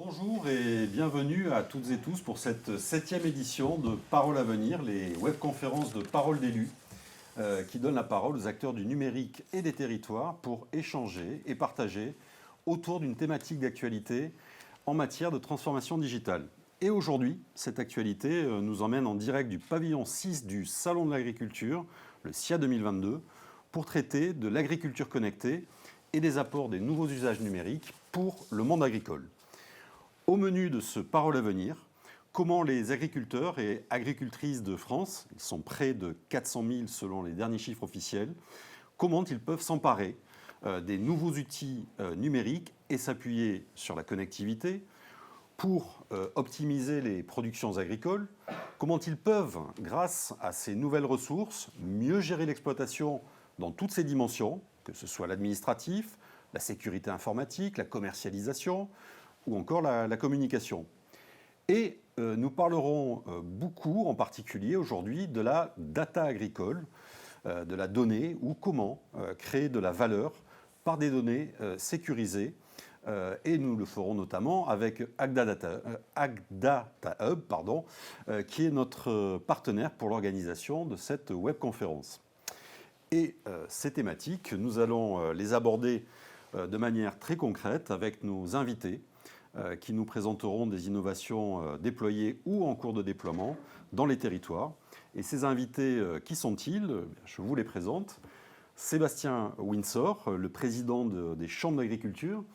Bonjour et bienvenue à toutes et tous pour cette septième édition de Parole à venir, les webconférences de Parole d'élus, qui donnent la parole aux acteurs du numérique et des territoires pour échanger et partager autour d'une thématique d'actualité en matière de transformation digitale. Et aujourd'hui, cette actualité nous emmène en direct du pavillon 6 du Salon de l'Agriculture, le SIA 2022, pour traiter de l'agriculture connectée et des apports des nouveaux usages numériques pour le monde agricole. Au menu de ce Parole à venir, comment les agriculteurs et agricultrices de France, ils sont près de 400 000 selon les derniers chiffres officiels, comment ils peuvent s'emparer des nouveaux outils numériques et s'appuyer sur la connectivité pour optimiser les productions agricoles, comment ils peuvent, grâce à ces nouvelles ressources, mieux gérer l'exploitation dans toutes ses dimensions, que ce soit l'administratif, la sécurité informatique, la commercialisation, ou encore la communication. Et nous parlerons beaucoup, en particulier aujourd'hui, de la data agricole, de la donnée, ou comment créer de la valeur par des données sécurisées. Et nous le ferons notamment avec Agdata Hub, qui est notre partenaire pour l'organisation de cette webconférence. Et ces thématiques, nous allons les aborder de manière très concrète avec nos invités, qui nous présenteront des innovations déployées ou en cours de déploiement dans les territoires. Et ces invités, qui sont-ils? Je vous les présente. Sébastien Windsor, le président des chambres d'agriculture,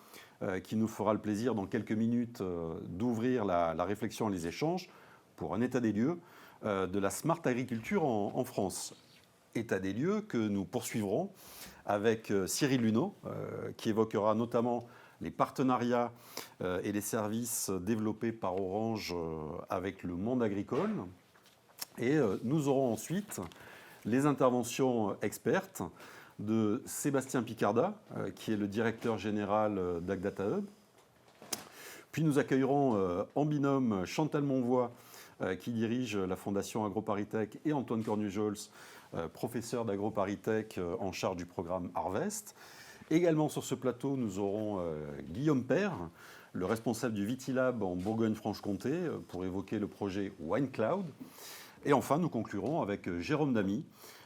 qui nous fera le plaisir dans quelques minutes d'ouvrir la réflexion et les échanges pour un état des lieux de la smart agriculture en France. État des lieux que nous poursuivrons avec Cyril Luneau, qui évoquera notamment les partenariats et les services développés par Orange avec le monde agricole. Et nous aurons ensuite les interventions expertes de Sébastien Picarda, qui est le directeur général d'Agdata Hub. Puis nous accueillerons en binôme Chantal Monvoy, qui dirige la Fondation AgroParisTech, et Antoine Cornujols, professeur d'AgroParisTech en charge du programme Harvest. Également sur ce plateau, nous aurons Guillaume Père, le responsable du Vitilab en Bourgogne-Franche-Comté, pour évoquer le projet WineCloud. Et enfin, nous conclurons avec Jérôme Damy,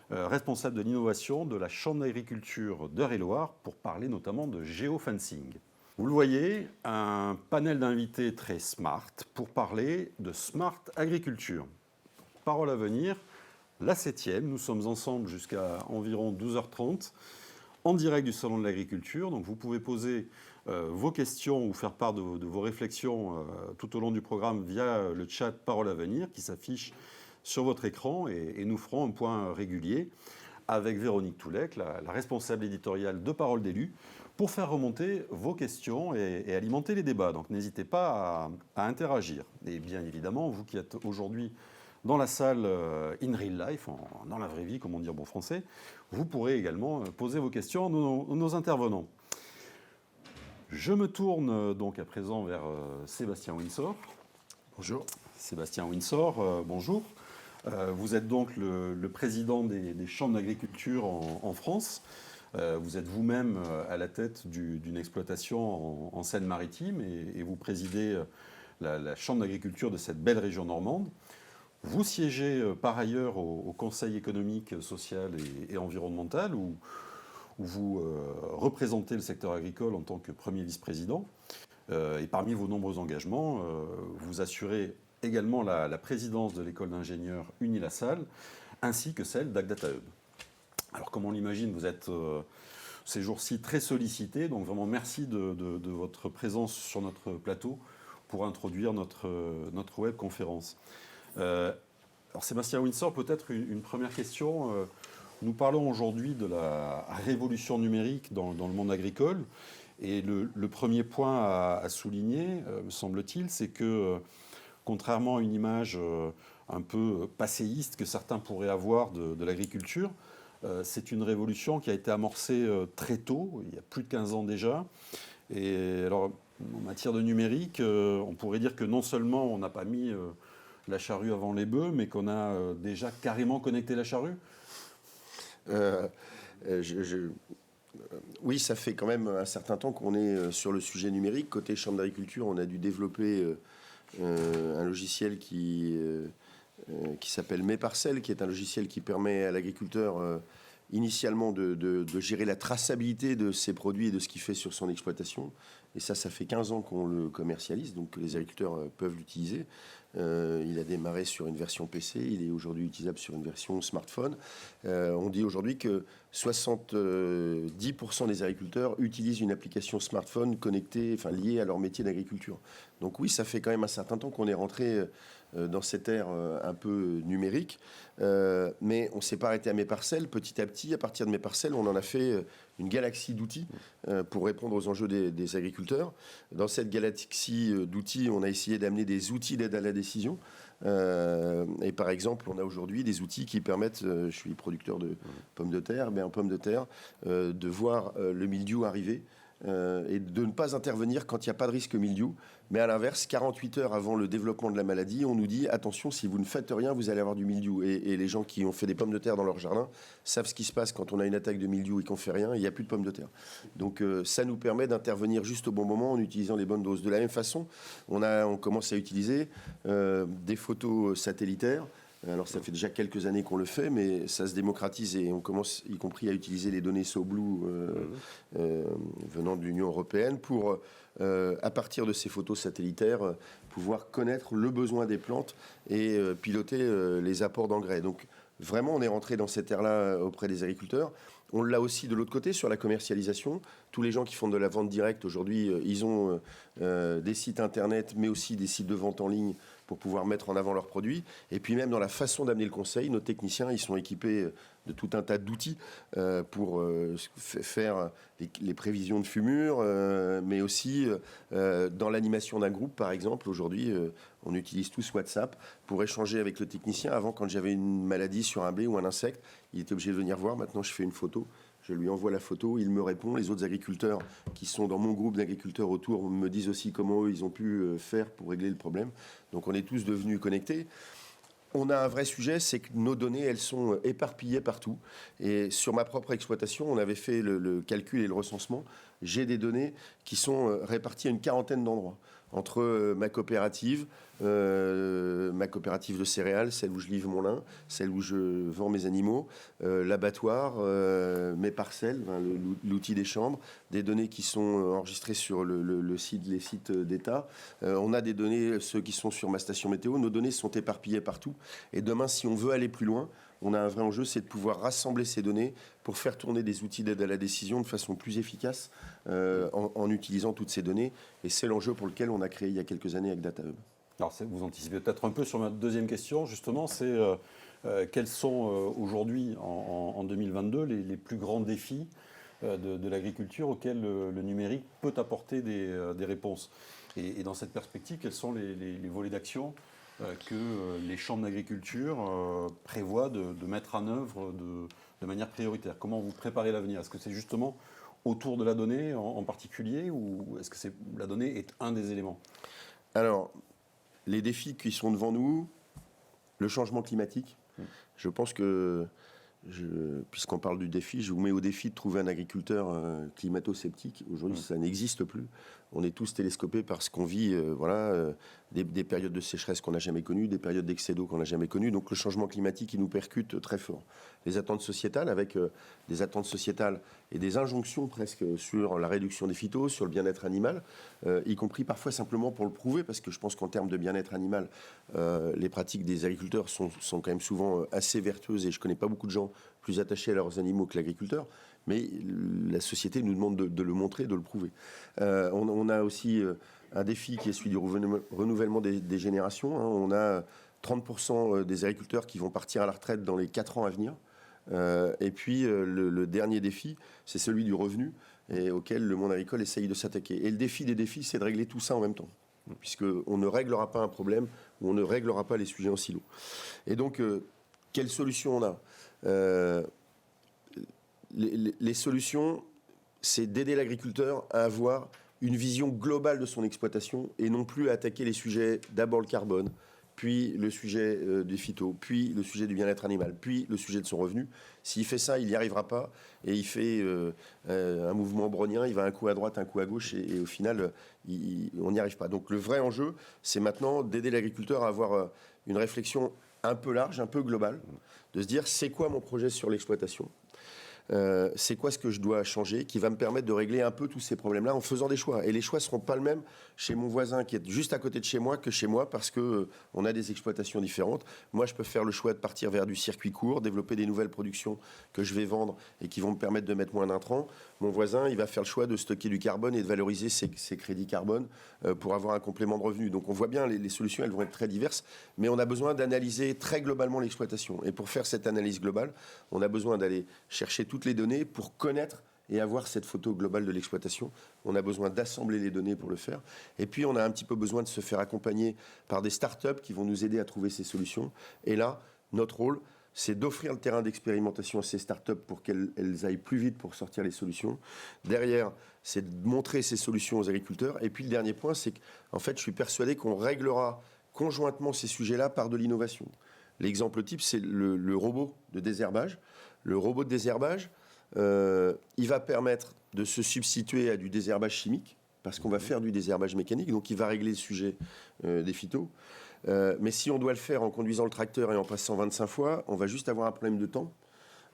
responsable de l'innovation de la Chambre d'agriculture d'Eure-et-Loir, pour parler notamment de géofencing. Vous le voyez, un panel d'invités très smart pour parler de smart agriculture. Parole à venir, la septième. Nous sommes ensemble jusqu'à environ 12h30. En direct du Salon de l'Agriculture. Donc vous pouvez poser vos questions ou faire part de vos réflexions tout au long du programme via le chat Parole à venir qui s'affiche sur votre écran, et nous ferons un point régulier avec Véronique Toulec, la responsable éditoriale de Parole d'élus, pour faire remonter vos questions et alimenter les débats. Donc n'hésitez pas à interagir. Et bien évidemment, vous qui êtes aujourd'hui dans la salle in real life, dans la vraie vie, comme on dit en bon français, vous pourrez également poser vos questions à nos intervenants. Je me tourne donc à présent vers Sébastien Windsor. Bonjour. Sébastien Windsor, bonjour. Vous êtes donc le président des chambres d'agriculture en France. Vous êtes vous-même à la tête d'une exploitation en Seine-Maritime, et vous présidez la chambre d'agriculture de cette belle région normande. Vous siégez par ailleurs au Conseil économique, social et environnemental, où vous représentez le secteur agricole en tant que premier vice-président. Et parmi vos nombreux engagements, vous assurez également la présidence de l'école d'ingénieurs Unilassal, ainsi que celle d'Agdata Hub. Alors comme on l'imagine, vous êtes ces jours-ci très sollicité, donc vraiment merci de votre présence sur notre plateau pour introduire notre webconférence. Alors Sébastien Windsor, peut-être une première question. Nous parlons aujourd'hui de la révolution numérique dans le monde agricole. Et le premier point à souligner, me semble-t-il, c'est que contrairement à une image un peu passéiste que certains pourraient avoir de l'agriculture, c'est une révolution qui a été amorcée très tôt, il y a plus de 15 ans déjà. Et alors, en matière de numérique, on pourrait dire que non seulement on n'a pas mis la charrue avant les bœufs, mais qu'on a déjà carrément connecté la charrue. Oui, ça fait quand même un certain temps qu'on est sur le sujet numérique. Côté Chambre d'agriculture, on a dû développer un logiciel qui s'appelle Mes Parcelles, qui est un logiciel qui permet à l'agriculteur initialement de gérer la traçabilité de ses produits et de ce qu'il fait sur son exploitation. Et ça fait 15 ans qu'on le commercialise, donc les agriculteurs peuvent l'utiliser. Il a démarré sur une version PC, il est aujourd'hui utilisable sur une version smartphone. On dit aujourd'hui que 70% des agriculteurs utilisent une application smartphone connectée, enfin liée à leur métier d'agriculture. Donc oui, ça fait quand même un certain temps qu'on est rentré dans cette ère un peu numérique. Mais on ne s'est pas arrêté à Mes Parcelles. Petit à petit, à partir de Mes Parcelles, on en a fait une galaxie d'outils pour répondre aux enjeux des agriculteurs. Dans cette galaxie d'outils, on a essayé d'amener des outils d'aide à la décision. Et par exemple, on a aujourd'hui des outils qui permettent, je suis producteur de pommes de terre, mais en pommes de terre, de voir le mildiou arriver et de ne pas intervenir quand il n'y a pas de risque mildiou. Mais à l'inverse, 48 heures avant le développement de la maladie, on nous dit attention, si vous ne faites rien, vous allez avoir du mildiou. Et les gens qui ont fait des pommes de terre dans leur jardin savent ce qui se passe quand on a une attaque de mildiou et qu'on ne fait rien, il n'y a plus de pommes de terre. Donc ça nous permet d'intervenir juste au bon moment en utilisant les bonnes doses. De la même façon, on commence à utiliser des photos satellitaires. Alors ça fait déjà quelques années qu'on le fait, mais ça se démocratise et on commence y compris à utiliser les données SoBlue venant de l'Union européenne pour, à partir de ces photos satellitaires, pouvoir connaître le besoin des plantes et piloter les apports d'engrais. Donc vraiment, on est rentré dans cette ère-là auprès des agriculteurs. On l'a aussi de l'autre côté sur la commercialisation. Tous les gens qui font de la vente directe aujourd'hui, ils ont des sites internet, mais aussi des sites de vente en ligne pour pouvoir mettre en avant leurs produits. Et puis même dans la façon d'amener le conseil, nos techniciens, ils sont équipés de tout un tas d'outils pour faire les prévisions de fumure, mais aussi dans l'animation d'un groupe, par exemple. Aujourd'hui, on utilise tous WhatsApp pour échanger avec le technicien. Avant, quand j'avais une maladie sur un blé ou un insecte, il était obligé de venir voir. Maintenant, je fais une photo. Je lui envoie la photo, il me répond. Les autres agriculteurs qui sont dans mon groupe d'agriculteurs autour me disent aussi comment eux, ils ont pu faire pour régler le problème. Donc on est tous devenus connectés. On a un vrai sujet, c'est que nos données, elles sont éparpillées partout. Et sur ma propre exploitation, on avait fait le calcul et le recensement. J'ai des données qui sont réparties à une quarantaine d'endroits. Entre ma coopérative de céréales, celle où je livre mon lin, celle où je vends mes animaux, l'abattoir, mes parcelles, l'outil des chambres, des données qui sont enregistrées sur les sites d'État. On a des données, ceux qui sont sur ma station météo. Nos données sont éparpillées partout. Et demain, si on veut aller plus loin, on a un vrai enjeu, c'est de pouvoir rassembler ces données pour faire tourner des outils d'aide à la décision de façon plus efficace en utilisant toutes ces données. Et c'est l'enjeu pour lequel on a créé il y a quelques années avec DataHub. Alors vous anticipez peut-être un peu sur ma deuxième question, justement, c'est quels sont aujourd'hui, en 2022, les plus grands défis de l'agriculture auxquels le numérique peut apporter des réponses. Et dans cette perspective, quels sont les volets d'action que les chambres d'agriculture prévoient de mettre en œuvre de manière prioritaire? Comment vous préparez l'avenir? Est-ce que c'est justement autour de la donnée en particulier, ou est-ce que la donnée est un des éléments? Alors, les défis qui sont devant nous, le changement climatique, je pense que, puisqu'on parle du défi, je vous mets au défi de trouver un agriculteur climato-sceptique. Aujourd'hui, ça n'existe plus. On est tous télescopés par ce qu'on vit, des périodes de sécheresse qu'on n'a jamais connues, des périodes d'excès d'eau qu'on n'a jamais connues. Donc le changement climatique, il nous percute très fort. Les attentes sociétales, avec des attentes sociétales et des injonctions presque sur la réduction des phytos, sur le bien-être animal, y compris parfois simplement pour le prouver, parce que je pense qu'en termes de bien-être animal, les pratiques des agriculteurs sont quand même souvent assez vertueuses, et je ne connais pas beaucoup de gens plus attachés à leurs animaux que l'agriculteur. Mais la société nous demande de le montrer, de le prouver. On a aussi un défi qui est celui du renouvellement des générations. On a 30% des agriculteurs qui vont partir à la retraite dans les 4 ans à venir. Et puis le dernier défi, c'est celui du revenu, et auquel le monde agricole essaye de s'attaquer. Et le défi des défis, c'est de régler tout ça en même temps, puisqu'on ne réglera pas un problème ou on ne réglera pas les sujets en silo. Et donc, quelle solution on a? Les solutions, c'est d'aider l'agriculteur à avoir une vision globale de son exploitation et non plus à attaquer les sujets, d'abord le carbone, puis le sujet des phytos, puis le sujet du bien-être animal, puis le sujet de son revenu. S'il fait ça, il n'y arrivera pas, et il fait un mouvement brownien, il va un coup à droite, un coup à gauche, et au final, on n'y arrive pas. Donc le vrai enjeu, c'est maintenant d'aider l'agriculteur à avoir une réflexion un peu large, un peu globale, de se dire c'est quoi mon projet sur l'exploitation, c'est quoi ce que je dois changer, qui va me permettre de régler un peu tous ces problèmes-là en faisant des choix. Et les choix ne seront pas le même chez mon voisin qui est juste à côté de chez moi que chez moi, parce qu'on a des exploitations différentes. Moi, je peux faire le choix de partir vers du circuit court, développer des nouvelles productions que je vais vendre et qui vont me permettre de mettre moins d'intrants. Mon voisin, il va faire le choix de stocker du carbone et de valoriser ses crédits carbone pour avoir un complément de revenu. Donc on voit bien, les solutions, elles vont être très diverses, mais on a besoin d'analyser très globalement l'exploitation. Et pour faire cette analyse globale, on a besoin d'aller chercher toutes les données pour connaître et avoir cette photo globale de l'exploitation. On a besoin d'assembler les données pour le faire. Et puis, on a un petit peu besoin de se faire accompagner par des startups qui vont nous aider à trouver ces solutions. Et là, notre rôle, c'est d'offrir le terrain d'expérimentation à ces startups pour qu'elles aillent plus vite pour sortir les solutions. Derrière, c'est de montrer ces solutions aux agriculteurs. Et puis, le dernier point, c'est qu'en fait, je suis persuadé qu'on réglera conjointement ces sujets-là par de l'innovation. L'exemple type, c'est le robot de désherbage. Le robot de désherbage, il va permettre de se substituer à du désherbage chimique, parce qu'on va faire du désherbage mécanique, donc il va régler le sujet des phytos. Mais si on doit le faire en conduisant le tracteur et en passant 25 fois, on va juste avoir un problème de temps,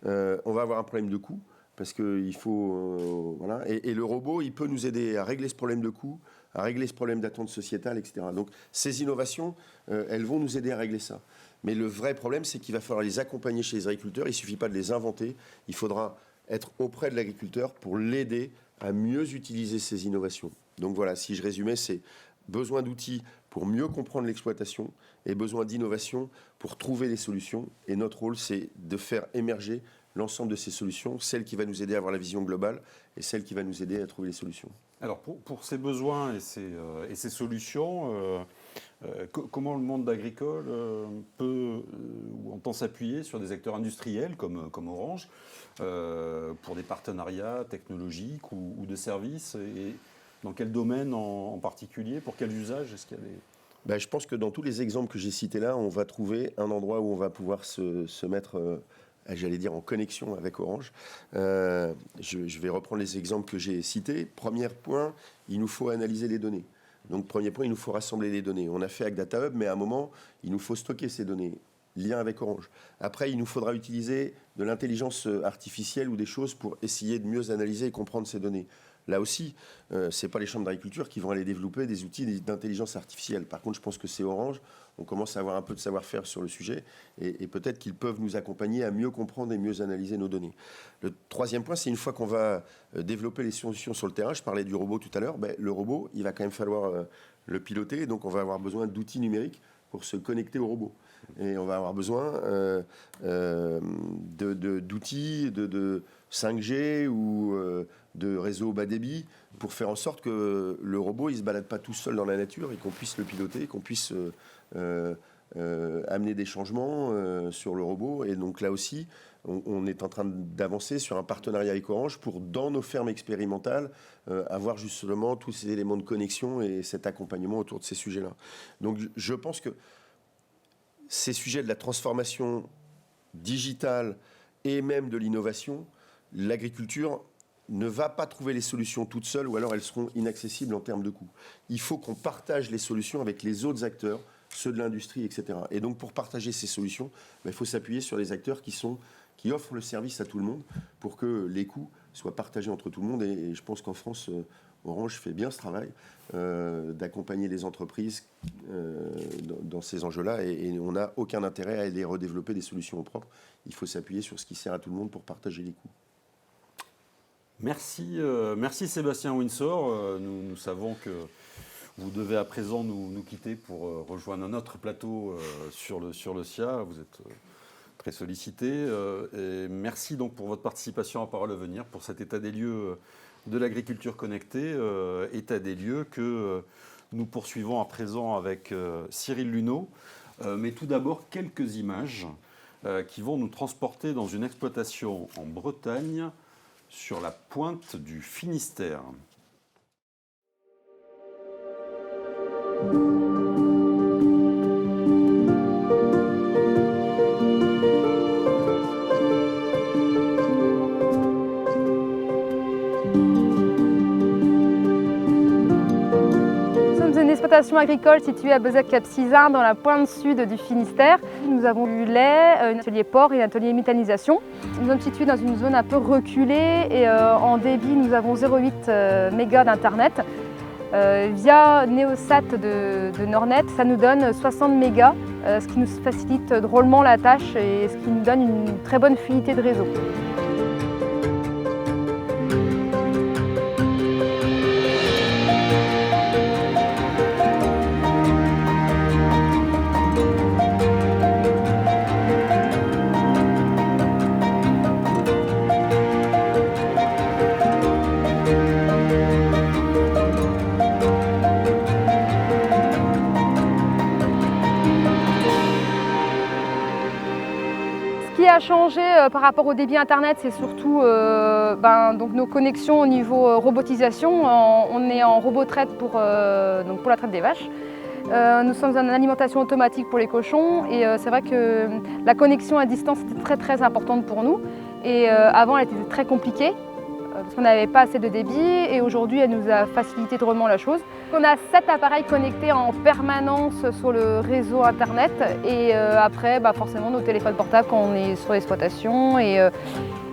on va avoir un problème de coût, parce qu'il faut... voilà. Et le robot, il peut nous aider à régler ce problème de coût, à régler ce problème d'attente sociétale, etc. Donc ces innovations, elles vont nous aider à régler ça. Mais le vrai problème, c'est qu'il va falloir les accompagner chez les agriculteurs. Il ne suffit pas de les inventer. Il faudra être auprès de l'agriculteur pour l'aider à mieux utiliser ces innovations. Donc voilà, si je résumais, c'est besoin d'outils pour mieux comprendre l'exploitation et besoin d'innovation pour trouver les solutions. Et notre rôle, c'est de faire émerger l'ensemble de ces solutions, celle qui va nous aider à avoir la vision globale et celle qui va nous aider à trouver les solutions. Alors pour ces besoins et ces solutions, comment le monde agricole peut ou entend s'appuyer sur des acteurs industriels comme Orange pour des partenariats technologiques ou de services, et dans quel domaine en particulier, pour quels usages est-ce qu'il y a des... Je pense que dans tous les exemples que j'ai cités là, on va trouver un endroit où on va pouvoir se mettre... j'allais dire en connexion avec Orange. Je vais reprendre les exemples que j'ai cités. Premier point, il nous faut analyser les données. Donc premier point, il nous faut rassembler les données. On a fait avec DataHub, mais à un moment, il nous faut stocker ces données. Lien avec Orange. Après, il nous faudra utiliser de l'intelligence artificielle ou des choses pour essayer de mieux analyser et comprendre ces données. Là aussi, ce n'est pas les chambres d'agriculture qui vont aller développer des outils d'intelligence artificielle. Par contre, je pense que c'est Orange. On commence à avoir un peu de savoir-faire sur le sujet et peut-être qu'ils peuvent nous accompagner à mieux comprendre et mieux analyser nos données. Le troisième point, c'est une fois qu'on va développer les solutions sur le terrain, je parlais du robot tout à l'heure, le robot, il va quand même falloir le piloter, donc on va avoir besoin d'outils numériques pour se connecter au robot. Et on va avoir besoin d'outils de 5G ou de réseaux bas débit pour faire en sorte que le robot il se balade pas tout seul dans la nature et qu'on puisse le piloter, qu'on puisse amener des changements sur le robot. Et donc là aussi, on est en train d'avancer sur un partenariat avec Orange pour, dans nos fermes expérimentales, avoir justement tous ces éléments de connexion et cet accompagnement autour de ces sujets-là. Donc je pense que ces sujets de la transformation digitale et même de l'innovation, l'agriculture ne va pas trouver les solutions toutes seules ou alors elles seront inaccessibles en termes de coûts. Il faut qu'on partage les solutions avec les autres acteurs, ceux de l'industrie, etc. Et donc pour partager ces solutions, il faut s'appuyer sur les acteurs qui offrent le service à tout le monde pour que les coûts soient partagés entre tout le monde. Et je pense qu'en France, Orange fait bien ce travail d'accompagner les entreprises dans ces enjeux-là et on n'a aucun intérêt à aller redévelopper des solutions propres. Il faut s'appuyer sur ce qui sert à tout le monde pour partager les coûts. Merci, merci Sébastien Windsor. Nous savons que vous devez à présent nous quitter pour rejoindre un autre plateau sur le SIA. Vous êtes très sollicité. Et merci donc pour votre participation à Parole à venir, pour cet état des lieux de l'agriculture connectée, état des lieux que nous poursuivons à présent avec Cyril Luneau. Mais tout d'abord, quelques images qui vont nous transporter dans une exploitation en Bretagne, sur la pointe du Finistère. exploitation agricole située à Bezac-Cap-Sizun, dans la pointe sud du Finistère. Nous avons du lait, un atelier porc et un atelier méthanisation. Nous sommes situés dans une zone un peu reculée et en débit, nous avons 0,8 mégas d'internet. Via Neosat de Nordnet, ça nous donne 60 mégas, ce qui nous facilite drôlement la tâche et ce qui nous donne une très bonne fluidité de réseau. Ce qui a changé par rapport au débit internet, c'est surtout donc nos connexions au niveau robotisation. On est en robot-traite pour la traite des vaches. Nous sommes en alimentation automatique pour les cochons et c'est vrai que la connexion à distance était très très importante pour nous. Et avant, elle était très compliquée parce qu'on n'avait pas assez de débit et aujourd'hui, elle nous a facilité drôlement la chose. On a 7 appareils connectés en permanence sur le réseau internet et après, forcément, nos téléphones portables quand on est sur l'exploitation et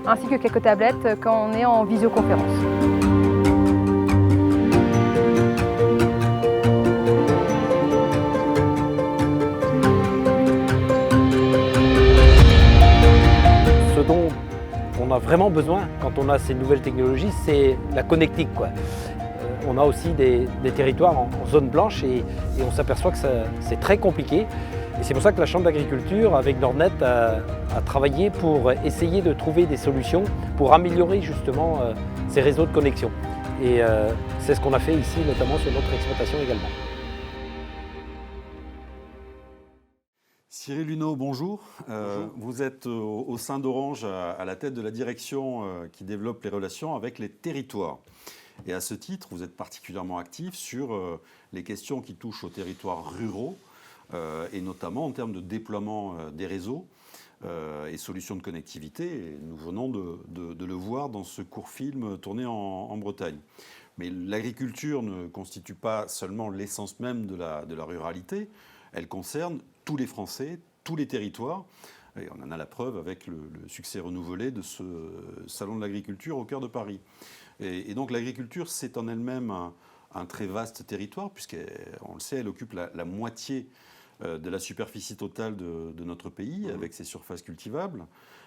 ainsi que quelques tablettes quand on est en visioconférence. Ce dont on a vraiment besoin quand on a ces nouvelles technologies, c'est la connectique, quoi. On a aussi des territoires en zone blanche et on s'aperçoit que c'est très compliqué. Et c'est pour ça que la Chambre d'agriculture, avec Nordnet, a travaillé pour essayer de trouver des solutions pour améliorer justement ces réseaux de connexion. Et c'est ce qu'on a fait ici, notamment sur notre exploitation également. Cyril Luneau, bonjour. Bonjour. Vous êtes au sein d'Orange à la tête de la direction qui développe les relations avec les territoires. Et à ce titre, vous êtes particulièrement actif sur les questions qui touchent aux territoires ruraux et notamment en termes de déploiement des réseaux et solutions de connectivité. Et nous venons de le voir dans ce court film tourné en Bretagne. Mais l'agriculture ne constitue pas seulement l'essence même de la ruralité, elle concerne tous les Français, tous les territoires. Et on en a la preuve avec le succès renouvelé de ce salon de l'agriculture au cœur de Paris. Et donc l'agriculture, c'est en elle-même un très vaste territoire, puisqu'on le sait, elle occupe la moitié de la superficie totale de notre pays, avec ses surfaces cultivables.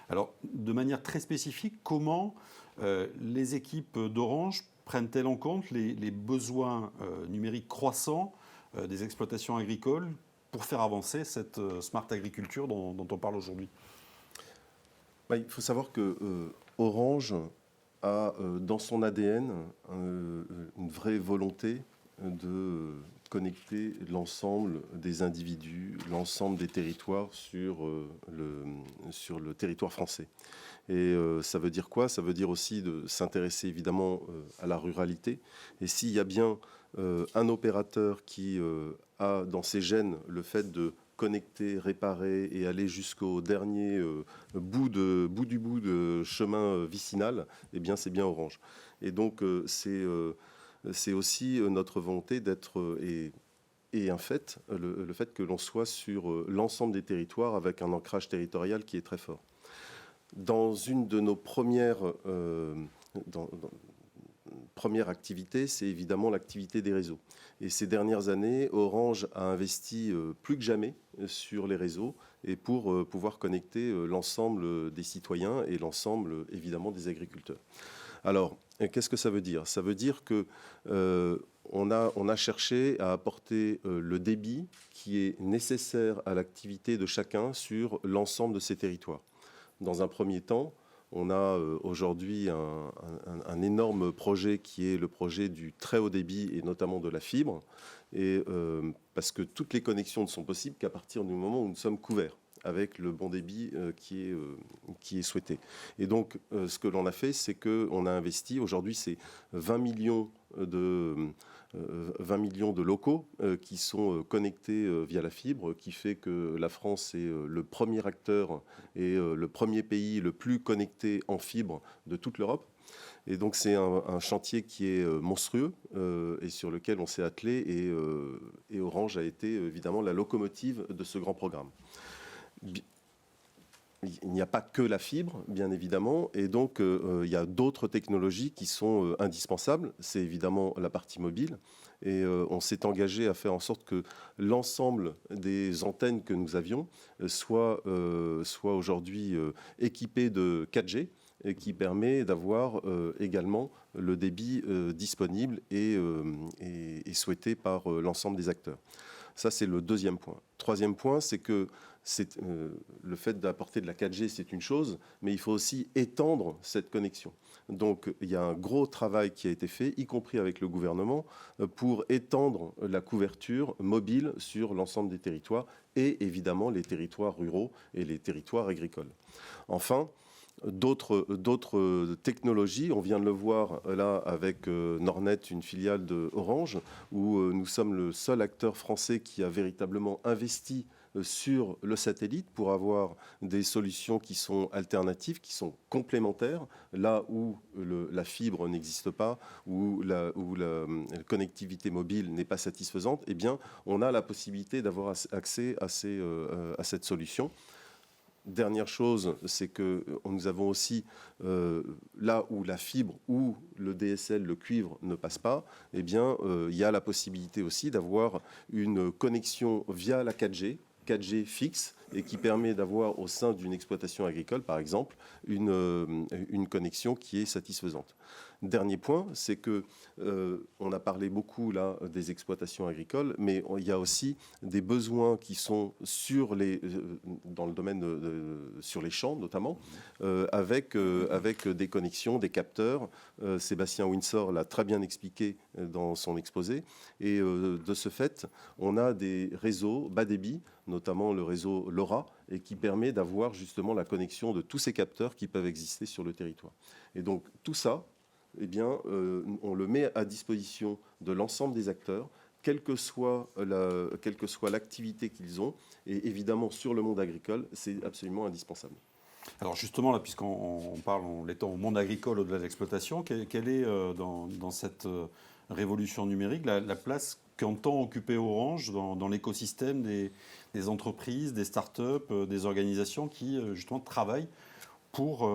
Alors, de manière très spécifique, comment les équipes d'Orange prennent-elles en compte les besoins numériques croissants des exploitations agricoles pour faire avancer cette smart agriculture dont on parle aujourd'hui? Il faut savoir que Orange a dans son ADN une vraie volonté de connecter l'ensemble des individus, l'ensemble des territoires sur le territoire français. Et ça veut dire quoi? Ça veut dire aussi de s'intéresser évidemment à la ruralité. Et s'il y a bien un opérateur qui a dans ses gènes le fait de connecter, réparer et aller jusqu'au dernier bout de chemin vicinal, eh bien c'est bien Orange. Et donc c'est aussi notre volonté d'être et un fait, le fait que l'on soit sur l'ensemble des territoires avec un ancrage territorial qui est très fort. Dans une de nos premières activité, c'est évidemment l'activité des réseaux. Et ces dernières années, Orange a investi plus que jamais sur les réseaux et pour pouvoir connecter l'ensemble des citoyens et l'ensemble, évidemment, des agriculteurs. Alors, qu'est-ce que ça veut dire? Ça veut dire que on a cherché à apporter le débit qui est nécessaire à l'activité de chacun sur l'ensemble de ces territoires. Dans un premier temps, on a aujourd'hui un énorme projet qui est le projet du très haut débit et notamment de la fibre, et, parce que toutes les connexions ne sont possibles qu'à partir du moment où nous sommes couverts avec le bon débit qui est souhaité. Et donc, ce que l'on a fait, c'est qu'on a investi, aujourd'hui c'est 20 millions de locaux qui sont connectés via la fibre, qui fait que la France est le premier acteur et le premier pays le plus connecté en fibre de toute l'Europe. Et donc c'est un chantier qui est monstrueux et sur lequel on s'est attelé et Orange a été évidemment la locomotive de ce grand programme. Il n'y a pas que la fibre, bien évidemment, et donc il y a d'autres technologies qui sont indispensables. C'est évidemment la partie mobile, et on s'est engagé à faire en sorte que l'ensemble des antennes que nous avions soient aujourd'hui équipées de 4G, et qui permet d'avoir également le débit disponible et souhaité par l'ensemble des acteurs. Ça, c'est le deuxième point. Troisième point, c'est que le fait d'apporter de la 4G, c'est une chose, mais il faut aussi étendre cette connexion. Donc, il y a un gros travail qui a été fait, y compris avec le gouvernement, pour étendre la couverture mobile sur l'ensemble des territoires et évidemment les territoires ruraux et les territoires agricoles. Enfin, d'autres technologies, on vient de le voir là avec Nornet, une filiale de Orange, où nous sommes le seul acteur français qui a véritablement investi sur le satellite pour avoir des solutions qui sont alternatives, qui sont complémentaires, là où la fibre n'existe pas, où la connectivité mobile n'est pas satisfaisante, eh bien, on a la possibilité d'avoir accès à cette solution. Dernière chose, c'est que nous avons aussi, là où la fibre ou le DSL, le cuivre, ne passe pas, eh bien, il y a la possibilité aussi d'avoir une connexion via la 4G fixe, et qui permet d'avoir au sein d'une exploitation agricole, par exemple, une connexion qui est satisfaisante. Dernier point, c'est que on a parlé beaucoup là des exploitations agricoles, mais il y a aussi des besoins qui sont dans le domaine sur les champs notamment, avec des connexions, des capteurs. Sébastien Windsor l'a très bien expliqué dans son exposé, et de ce fait, on a des réseaux bas débit, notamment le réseau LoRa, et qui permet d'avoir justement la connexion de tous ces capteurs qui peuvent exister sur le territoire. Et donc tout ça, eh bien, on le met à disposition de l'ensemble des acteurs, quelle que soit l'activité qu'ils ont. Et évidemment, sur le monde agricole, c'est absolument indispensable. Alors justement, là, puisqu'on parle, on l'étend au monde agricole au-delà de l'exploitation, quelle est dans cette révolution numérique la place qu'entend occuper Orange dans l'écosystème des entreprises, des startups, des organisations qui justement travaillent pour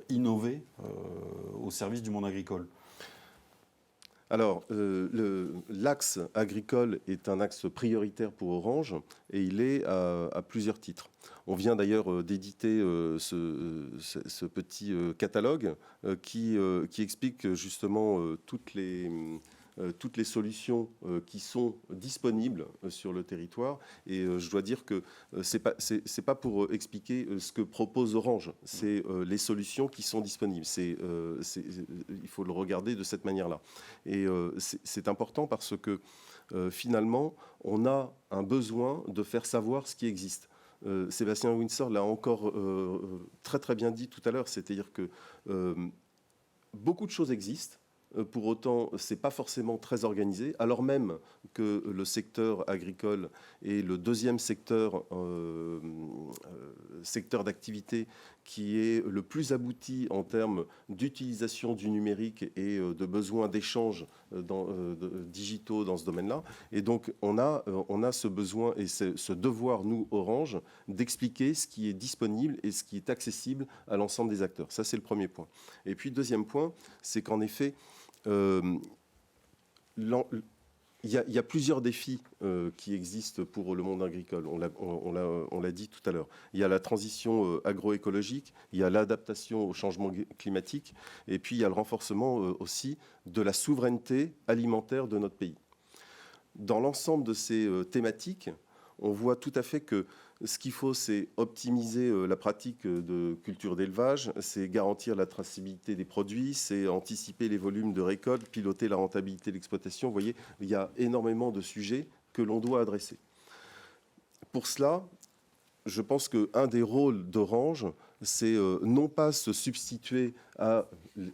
innover au service du monde agricole? Alors, l'axe agricole est un axe prioritaire pour Orange, et il est à plusieurs titres. On vient d'ailleurs d'éditer ce petit catalogue qui explique justement toutes les solutions qui sont disponibles sur le territoire. Et je dois dire que c'est pas pour expliquer ce que propose Orange, c'est les solutions qui sont disponibles. Il faut le regarder de cette manière-là. Et c'est important parce que finalement, on a un besoin de faire savoir ce qui existe. Sébastien Windsor l'a encore très très bien dit tout à l'heure, c'est-à-dire que beaucoup de choses existent. Pour autant, ce n'est pas forcément très organisé, alors même que le secteur agricole est le deuxième secteur d'activité qui est le plus abouti en termes d'utilisation du numérique et de besoins d'échanges digitaux dans ce domaine-là. Et donc, on a ce besoin et ce devoir, nous, Orange, d'expliquer ce qui est disponible et ce qui est accessible à l'ensemble des acteurs. Ça, c'est le premier point. Et puis, deuxième point, c'est qu'en effet, il y a plusieurs défis qui existent pour le monde agricole. On l'a dit tout à l'heure. Il y a la transition agroécologique, il y a l'adaptation au changement climatique, et puis il y a le renforcement aussi de la souveraineté alimentaire de notre pays. Dans l'ensemble de ces thématiques, on voit tout à fait que ce qu'il faut, c'est optimiser la pratique de culture d'élevage, c'est garantir la traçabilité des produits, c'est anticiper les volumes de récolte, piloter la rentabilité de l'exploitation. Vous voyez, il y a énormément de sujets que l'on doit adresser. Pour cela, je pense qu'un des rôles d'Orange, c'est non pas se substituer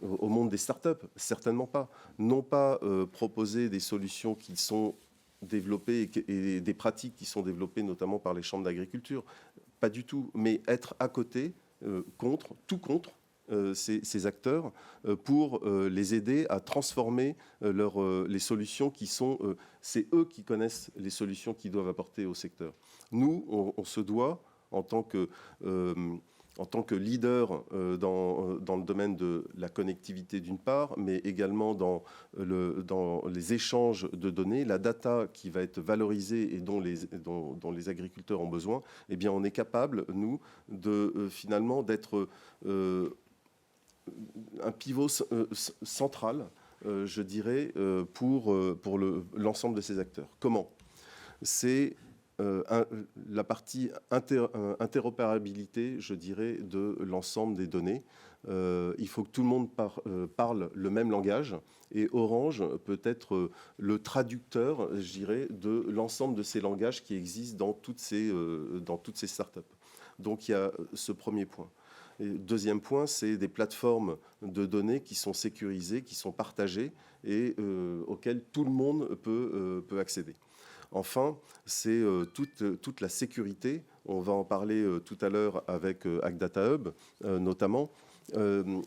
au monde des startups, certainement pas, non pas proposer des solutions qui sont développées et des pratiques qui sont développées notamment par les chambres d'agriculture, pas du tout, mais être à côté, tout contre, ces acteurs pour les aider à transformer les solutions qui sont... c'est eux qui connaissent les solutions qu'ils doivent apporter au secteur. Nous, on se doit, en tant que leader dans le domaine de la connectivité d'une part, mais également dans les échanges de données, la data qui va être valorisée et dont les agriculteurs ont besoin, eh bien on est capable, nous, finalement d'être un pivot central, je dirais, pour l'ensemble de ces acteurs. Comment ? C'est la partie interopérabilité, je dirais, de l'ensemble des données. Il faut que tout le monde parle le même langage, et Orange peut être le traducteur, je dirais, de l'ensemble de ces langages qui existent dans toutes ces startups. Donc il y a ce premier point. Et deuxième point, c'est des plateformes de données qui sont sécurisées, qui sont partagées et auxquelles tout le monde peut accéder. Enfin, c'est toute la sécurité. On va en parler tout à l'heure avec Agdata Hub, notamment.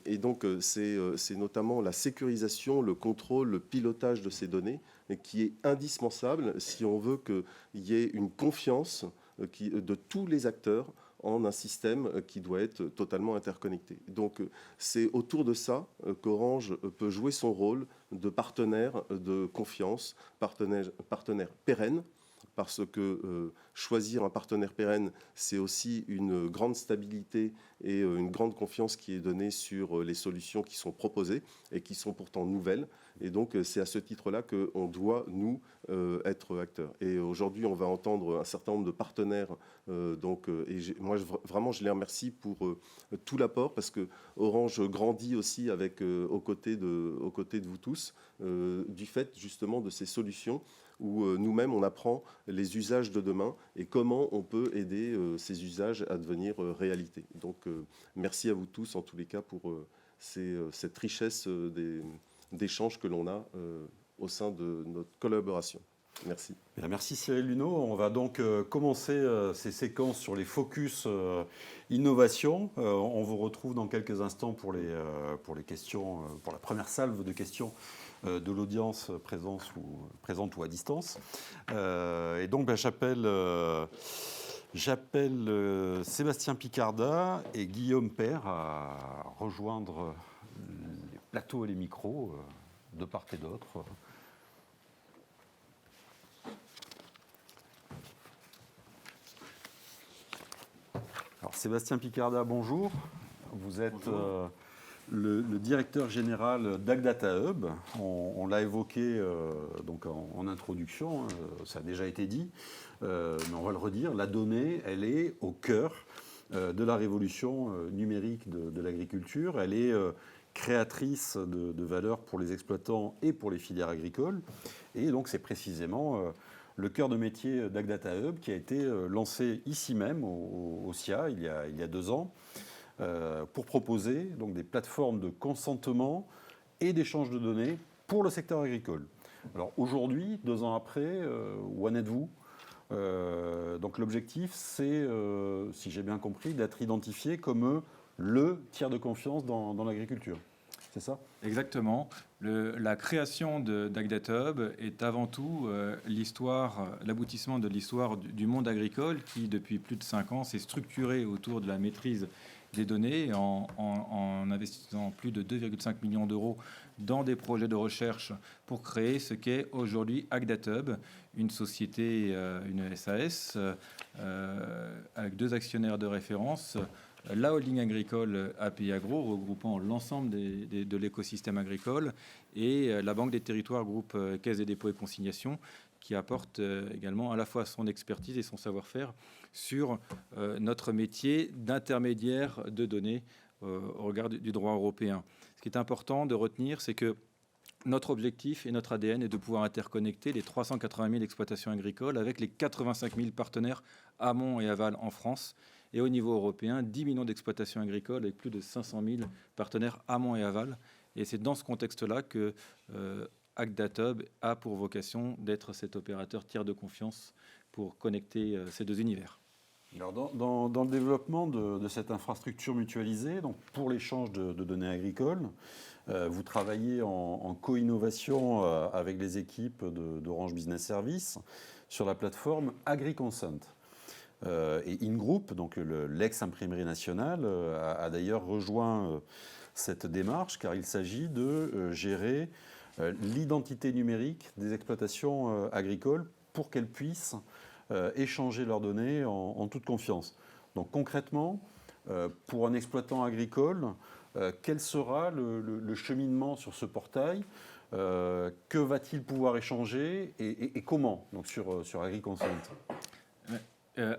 Et donc, c'est notamment la sécurisation, le contrôle, le pilotage de ces données qui est indispensable si on veut qu'il y ait une confiance de tous les acteurs en un système qui doit être totalement interconnecté. Donc c'est autour de ça qu'Orange peut jouer son rôle de partenaire de confiance, partenaire pérenne, parce que choisir un partenaire pérenne, c'est aussi une grande stabilité et une grande confiance qui est donnée sur les solutions qui sont proposées et qui sont pourtant nouvelles. Et donc, c'est à ce titre-là qu'on doit, nous, être acteurs. Et aujourd'hui, on va entendre un certain nombre de partenaires. Moi, vraiment, je les remercie pour tout l'apport, parce que Orange grandit aussi aux côtés de vous tous, du fait, justement, de ces solutions où nous-mêmes, on apprend les usages de demain et comment on peut aider ces usages à devenir réalité. Donc, merci à vous tous, en tous les cas, pour cette richesse d'échanges que l'on a au sein de notre collaboration. Merci. Bien, merci Cyril Luneau. On va donc commencer ces séquences sur les focus innovation. On vous retrouve dans quelques instants pour les questions, pour la première salve de questions de l'audience présente ou à distance. Et donc j'appelle Sébastien Picarda et Guillaume Père à rejoindre les plateaux et les micros de part et d'autre. Alors Sébastien Picarda, bonjour. Vous êtes le directeur général d'Agdata Hub. On l'a évoqué donc en introduction, ça a déjà été dit, mais on va le redire, la donnée, elle est au cœur de la révolution numérique de l'agriculture. Elle est créatrice de valeur pour les exploitants et pour les filières agricoles. Et donc c'est précisément le cœur de métier d'Agdata Hub qui a été lancé ici même au SIA il y a 2 ans pour proposer donc des plateformes de consentement et d'échange de données pour le secteur agricole. Alors aujourd'hui, 2 ans après, où en êtes-vous ? Donc l'objectif, c'est, si j'ai bien compris, d'être identifié comme le tiers de confiance dans l'agriculture. C'est ça ? Exactement. La création d'Agdata Hub est avant tout l'aboutissement de l'histoire du monde agricole qui, depuis plus de 5 ans, s'est structuré autour de la maîtrise des données en investissant plus de 2,5 millions d'euros dans des projets de recherche pour créer ce qu'est aujourd'hui Agdata Hub, une société, une SAS, avec 2 actionnaires de référence, la holding agricole API Agro, regroupant l'ensemble de l'écosystème agricole, et la Banque des Territoires, groupe Caisse des dépôts et consignations, qui apporte également à la fois son expertise et son savoir-faire sur notre métier d'intermédiaire de données au regard du droit européen. Ce qui est important de retenir, c'est que notre objectif et notre ADN est de pouvoir interconnecter les 380 000 exploitations agricoles avec les 85 000 partenaires amont et aval en France. Et au niveau européen, 10 millions d'exploitations agricoles avec plus de 500 000 partenaires amont et aval. Et c'est dans ce contexte-là que Agdata Hub a pour vocation d'être cet opérateur tiers de confiance pour connecter ces 2 univers. Alors dans le développement de cette infrastructure mutualisée, donc pour l'échange de données agricoles, vous travaillez en co-innovation avec les équipes d'Orange Business Services sur la plateforme AgriConsent. Et InGroup, donc l'ex-imprimerie nationale, a d'ailleurs rejoint cette démarche car il s'agit de gérer l'identité numérique des exploitations agricoles pour qu'elles puissent échanger leurs données en toute confiance. Donc concrètement, pour un exploitant agricole, quel sera le cheminement sur ce portail? Que va-t-il pouvoir échanger et comment donc sur AgriConsent?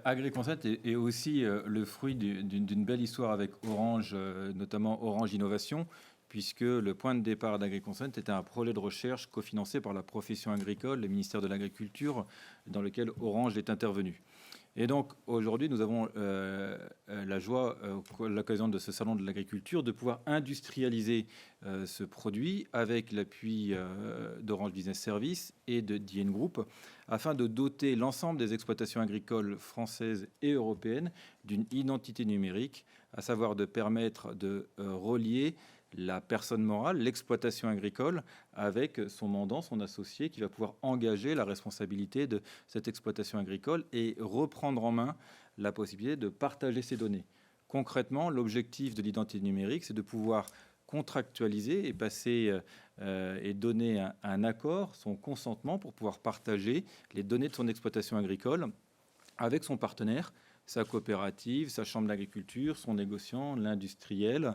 AgriConsent est aussi le fruit d'une belle histoire avec Orange, notamment Orange Innovation, puisque le point de départ d'AgriConsent était un projet de recherche cofinancé par la profession agricole, le ministère de l'Agriculture, dans lequel Orange est intervenu. Et donc aujourd'hui, nous avons la joie, à l'occasion de ce salon de l'agriculture, de pouvoir industrialiser ce produit avec l'appui d'Orange Business Services et de InGroup, afin de doter l'ensemble des exploitations agricoles françaises et européennes d'une identité numérique, à savoir de permettre de relier la personne morale, l'exploitation agricole, avec son mandant, son associé, qui va pouvoir engager la responsabilité de cette exploitation agricole et reprendre en main la possibilité de partager ces données. Concrètement, l'objectif de l'identité numérique, c'est de pouvoir contractualiser et passer et donner un accord, son consentement pour pouvoir partager les données de son exploitation agricole avec son partenaire, sa coopérative, sa chambre d'agriculture, son négociant, l'industriel,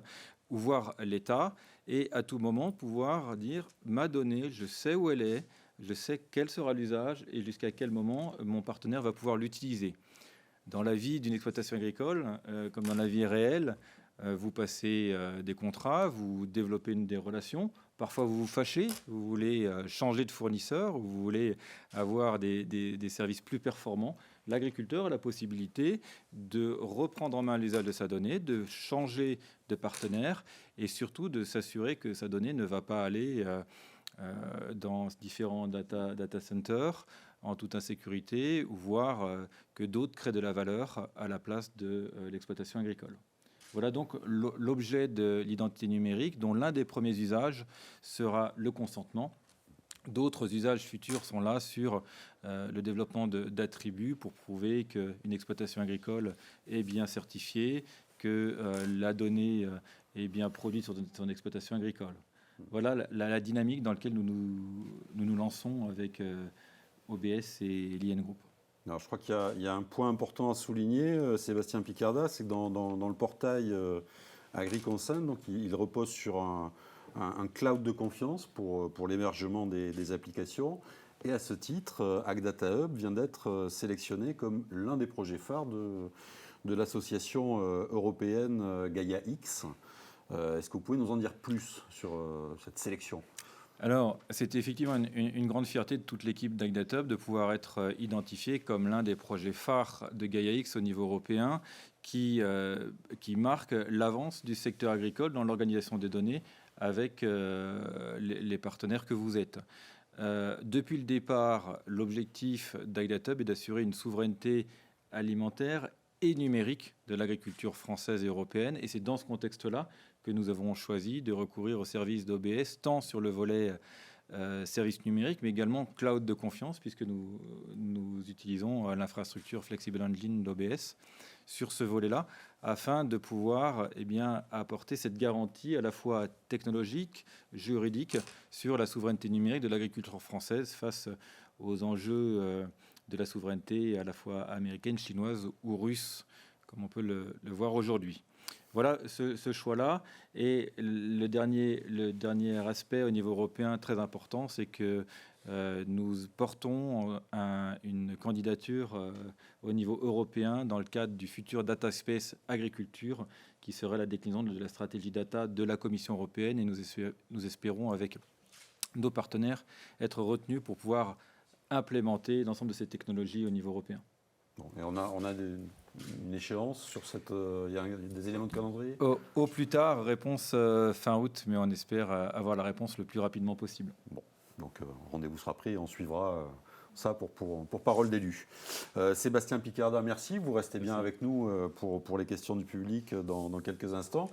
ou voir l'État, et à tout moment pouvoir dire ma donnée, je sais où elle est, je sais quel sera l'usage et jusqu'à quel moment mon partenaire va pouvoir l'utiliser. Dans la vie d'une exploitation agricole, comme dans la vie réelle, vous passez des contrats, vous développez des relations. Parfois, vous vous fâchez, vous voulez changer de fournisseur, vous voulez avoir des services plus performants. L'agriculteur a la possibilité de reprendre en main l'usage de sa donnée, de changer de partenaire et surtout de s'assurer que sa donnée ne va pas aller dans différents data centers en toute insécurité, voire que d'autres créent de la valeur à la place de l'exploitation agricole. Voilà donc l'objet de l'identité numérique, dont l'un des premiers usages sera le consentement. D'autres usages futurs sont là sur le développement d'attributs pour prouver qu'une exploitation agricole est bien certifiée, que la donnée est bien produite sur son exploitation agricole. Voilà la dynamique dans laquelle nous lançons avec OBS et l'InGroup. Alors, je crois qu'il y a un point important à souligner, Sébastien Picarda, c'est que dans le portail AgriConsent, donc il repose sur un cloud de confiance pour l'hébergement des applications. Et à ce titre, AgData Hub vient d'être sélectionné comme l'un des projets phares de l'association européenne Gaia-X. Est-ce que vous pouvez nous en dire plus sur cette sélection ? Alors, c'est effectivement une grande fierté de toute l'équipe d'AgData Hub de pouvoir être identifié comme l'un des projets phares de Gaia-X au niveau européen qui marque l'avance du secteur agricole dans l'organisation des données avec les partenaires que vous êtes. Depuis le départ, l'objectif d'AgData Hub est d'assurer une souveraineté alimentaire et numérique de l'agriculture française et européenne. Et c'est dans ce contexte-là que nous avons choisi de recourir au service d'OBS, tant sur le volet service numérique, mais également cloud de confiance, puisque nous utilisons l'infrastructure Flexible Engine d'OBS sur ce volet-là, afin de pouvoir apporter cette garantie à la fois technologique, juridique, sur la souveraineté numérique de l'agriculture française face aux enjeux de la souveraineté à la fois américaine, chinoise ou russe, comme on peut le voir aujourd'hui. Voilà ce choix-là. Et le dernier aspect au niveau européen très important, c'est que nous portons une candidature au niveau européen dans le cadre du futur Data Space Agriculture, qui serait la déclinaison de la stratégie data de la Commission européenne. Et nous espérons, avec nos partenaires, être retenus pour pouvoir implémenter l'ensemble de ces technologies au niveau européen. Bon, et on a une échéance sur cette... Il y a des éléments de calendrier ? Au plus tard, réponse fin août, mais on espère avoir la réponse le plus rapidement possible. Bon, donc Donc rendez-vous sera pris et on suivra ça pour Parole d'élu. Sébastien Picardat, merci. Vous restez bien avec nous pour les questions du public dans quelques instants.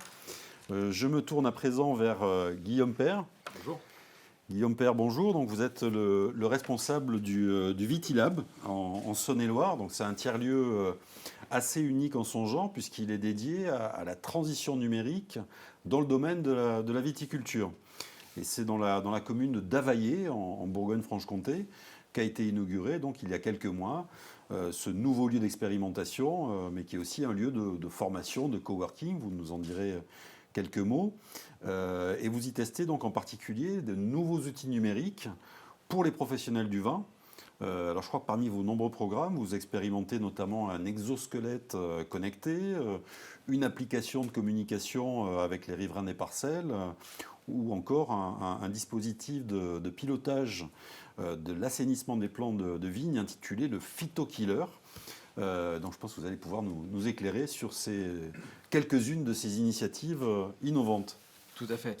Je me tourne à présent vers Guillaume Père. Bonjour. Guillaume Père, bonjour. Donc, vous êtes le responsable du Vitilab en Saône-et-Loire. Donc, c'est un tiers-lieu assez unique en son genre puisqu'il est dédié à la transition numérique dans le domaine de la viticulture. Et c'est dans la commune de Davaillé, en Bourgogne-Franche-Comté, qu'a été inauguré donc, il y a quelques mois ce nouveau lieu d'expérimentation, mais qui est aussi un lieu de formation, de coworking. Vous nous en direz quelques mots. Et vous y testez donc en particulier de nouveaux outils numériques pour les professionnels du vin. Alors je crois que parmi vos nombreux programmes, vous expérimentez notamment un exosquelette connecté, une application de communication avec les riverains des parcelles, ou encore un dispositif de pilotage de l'assainissement des plants de vigne intitulé le Phytokiller. Donc je pense que vous allez pouvoir nous éclairer sur quelques-unes de ces initiatives innovantes. Tout à fait.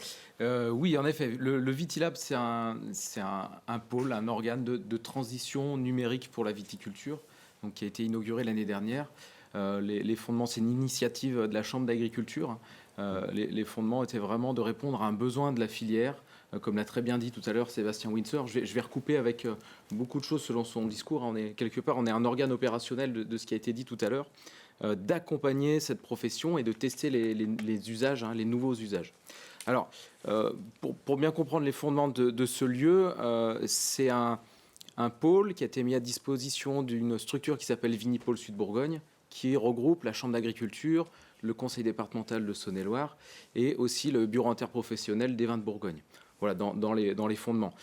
Oui, en effet, le Vitilab, c'est un pôle, un organe de transition numérique pour la viticulture, donc, qui a été inauguré l'année dernière. Les fondements, c'est une initiative de la Chambre d'agriculture. Les fondements étaient vraiment de répondre à un besoin de la filière. Comme l'a très bien dit tout à l'heure Sébastien Windsor, je vais recouper avec beaucoup de choses selon son discours. On est un organe opérationnel de ce qui a été dit tout à l'heure, d'accompagner cette profession et de tester les usages, les nouveaux usages. Alors, pour bien comprendre les fondements de ce lieu, c'est un pôle qui a été mis à disposition d'une structure qui s'appelle Vinipôle Sud Bourgogne, qui regroupe la Chambre d'agriculture, le Conseil départemental de Saône-et-Loire et aussi le Bureau interprofessionnel des vins de Bourgogne. Voilà, dans les fondements,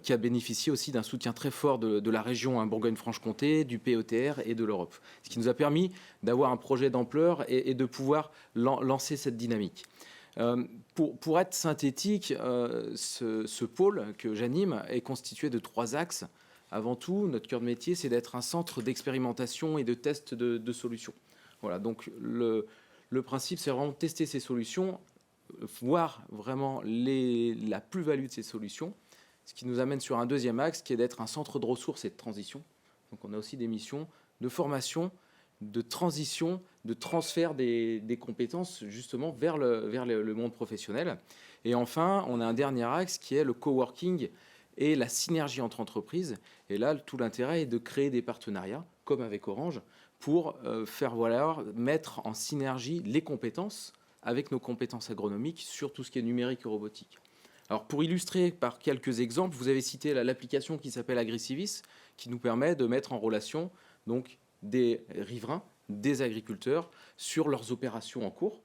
qui a bénéficié aussi d'un soutien très fort de la région Bourgogne-Franche-Comté, du PETR et de l'Europe. Ce qui nous a permis d'avoir un projet d'ampleur et de pouvoir lancer cette dynamique. Pour être synthétique, ce pôle que j'anime est constitué de 3 axes. Avant tout, notre cœur de métier, c'est d'être un centre d'expérimentation et de test de solutions. Voilà, donc le principe, c'est vraiment tester ces solutions, voir vraiment la plus-value de ces solutions, ce qui nous amène sur un deuxième axe qui est d'être un centre de ressources et de transition. Donc on a aussi des missions de formation, de transition, de transfert des compétences justement vers le monde professionnel. Et enfin, on a un dernier axe qui est le coworking et la synergie entre entreprises. Et là, tout l'intérêt est de créer des partenariats, comme avec Orange, pour mettre en synergie les compétences avec nos compétences agronomiques sur tout ce qui est numérique et robotique. Alors, pour illustrer par quelques exemples, vous avez cité l'application qui s'appelle Agricivis, qui nous permet de mettre en relation donc, des riverains, des agriculteurs sur leurs opérations en cours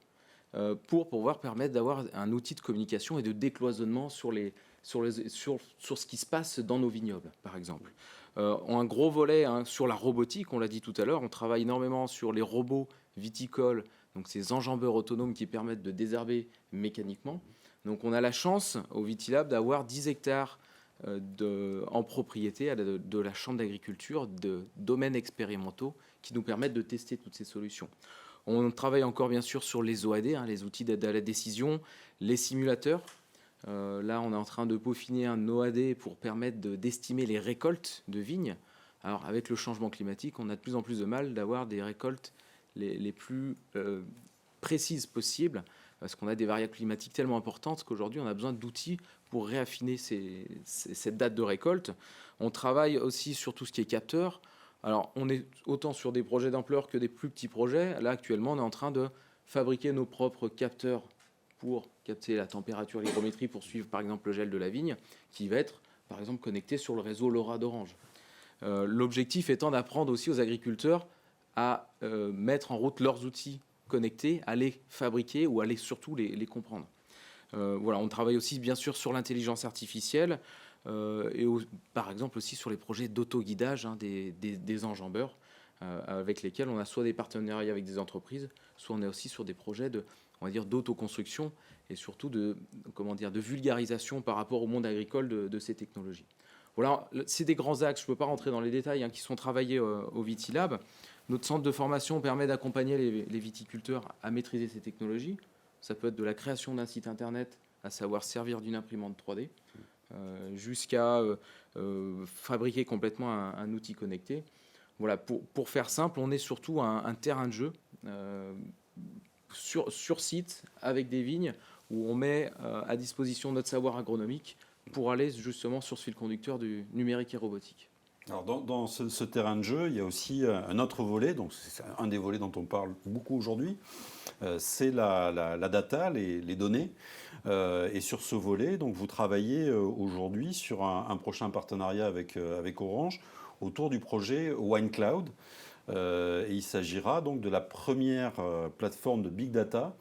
pour pouvoir permettre d'avoir un outil de communication et de décloisonnement sur ce qui se passe dans nos vignobles, par exemple. Un gros volet sur la robotique, on l'a dit tout à l'heure, on travaille énormément sur les robots viticoles, donc ces enjambeurs autonomes qui permettent de désherber mécaniquement. Donc on a la chance au Vitilab d'avoir 10 hectares en propriété de la Chambre d'agriculture, de domaines expérimentaux qui nous permettent de tester toutes ces solutions. On travaille encore bien sûr sur les OAD, les outils d'aide à la décision, les simulateurs. Là, on est en train de peaufiner un OAD pour permettre d'estimer les récoltes de vignes. Alors, avec le changement climatique, on a de plus en plus de mal d'avoir des récoltes les plus précises possibles, parce qu'on a des variables climatiques tellement importantes qu'aujourd'hui, on a besoin d'outils pour réaffiner cette date de récolte. On travaille aussi sur tout ce qui est capteurs. Alors, on est autant sur des projets d'ampleur que des plus petits projets. Là, actuellement, on est en train de fabriquer nos propres capteurs pour capter la température, l'hygrométrie, pour suivre par exemple le gel de la vigne, qui va être par exemple connecté sur le réseau LoRa d'Orange. L'objectif étant d'apprendre aussi aux agriculteurs à mettre en route leurs outils connectés, à les fabriquer ou à surtout les comprendre. Voilà, on travaille aussi bien sûr sur l'intelligence artificielle et par exemple aussi sur les projets d'autoguidage des enjambeurs avec lesquels on a soit des partenariats avec des entreprises, soit on est aussi sur des projets d'autoconstruction et surtout de vulgarisation par rapport au monde agricole de ces technologies. Voilà, c'est des grands axes, je ne peux pas rentrer dans les détails, qui sont travaillés au Vitilab. Notre centre de formation permet d'accompagner les viticulteurs à maîtriser ces technologies. Ça peut être de la création d'un site internet, à savoir servir d'une imprimante 3D, jusqu'à fabriquer complètement un outil connecté. Voilà, pour faire simple, on est surtout un terrain de jeu sur site avec des vignes où on met à disposition notre savoir agronomique pour aller justement sur ce fil conducteur du numérique et robotique. Alors dans ce terrain de jeu, il y a aussi un autre volet, donc c'est un des volets dont on parle beaucoup aujourd'hui, c'est la data, les données. Et sur ce volet, donc vous travaillez aujourd'hui sur un prochain partenariat avec Orange autour du projet WineCloud. Et il s'agira donc de la première plateforme de big data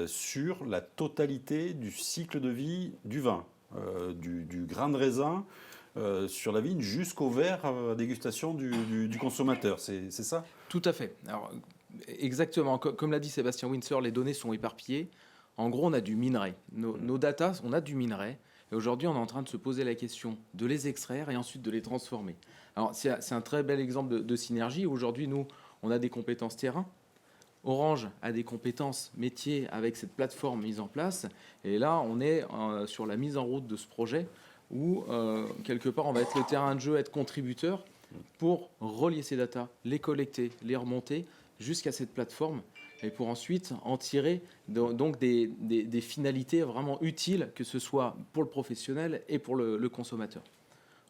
sur la totalité du cycle de vie du vin, du grain de raisin sur la vigne jusqu'au verre à dégustation du consommateur. C'est ça ? Tout à fait. Alors, exactement. Comme l'a dit Sébastien Windsor, les données sont éparpillées. En gros, on a du minerai. Nos data, on a du minerai. Et aujourd'hui, on est en train de se poser la question de les extraire et ensuite de les transformer. Alors, c'est un très bel exemple de synergie. Aujourd'hui, nous, on a des compétences terrain. Orange a des compétences métiers avec cette plateforme mise en place. Et là, on est sur la mise en route de ce projet où, quelque part, on va être le terrain de jeu, être contributeur pour relier ces datas, les collecter, les remonter jusqu'à cette plateforme et pour ensuite en tirer donc des finalités vraiment utiles, que ce soit pour le professionnel et pour le consommateur.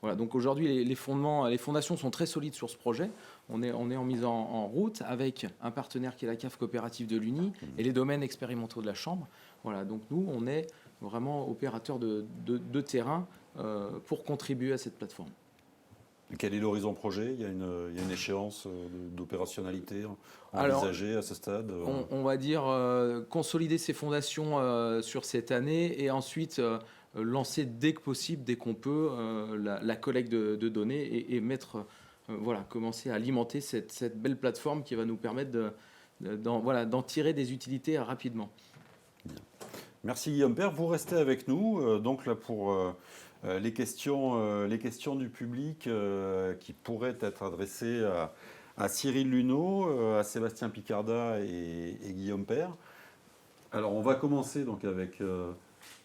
Voilà, donc aujourd'hui, les fondations sont très solides sur ce projet. On est en mise en route avec un partenaire qui est la CAF coopérative de l'Uni et les domaines expérimentaux de la Chambre. Voilà, donc nous, on est vraiment opérateur de terrain pour contribuer à cette plateforme. Quel est l'horizon projet ? Il y a une échéance d'opérationnalité envisagée à ce stade ? On va dire consolider ces fondations sur cette année et ensuite lancer dès que possible, dès qu'on peut, la collecte de données et mettre, commencer à alimenter cette belle plateforme qui va nous permettre d'en tirer des utilités rapidement. Bien. Merci Guillaume Père. Vous restez avec nous donc là pour les questions du public qui pourraient être adressées à Cyril Luneau, à Sébastien Picarda et Guillaume Père. Alors on va commencer donc avec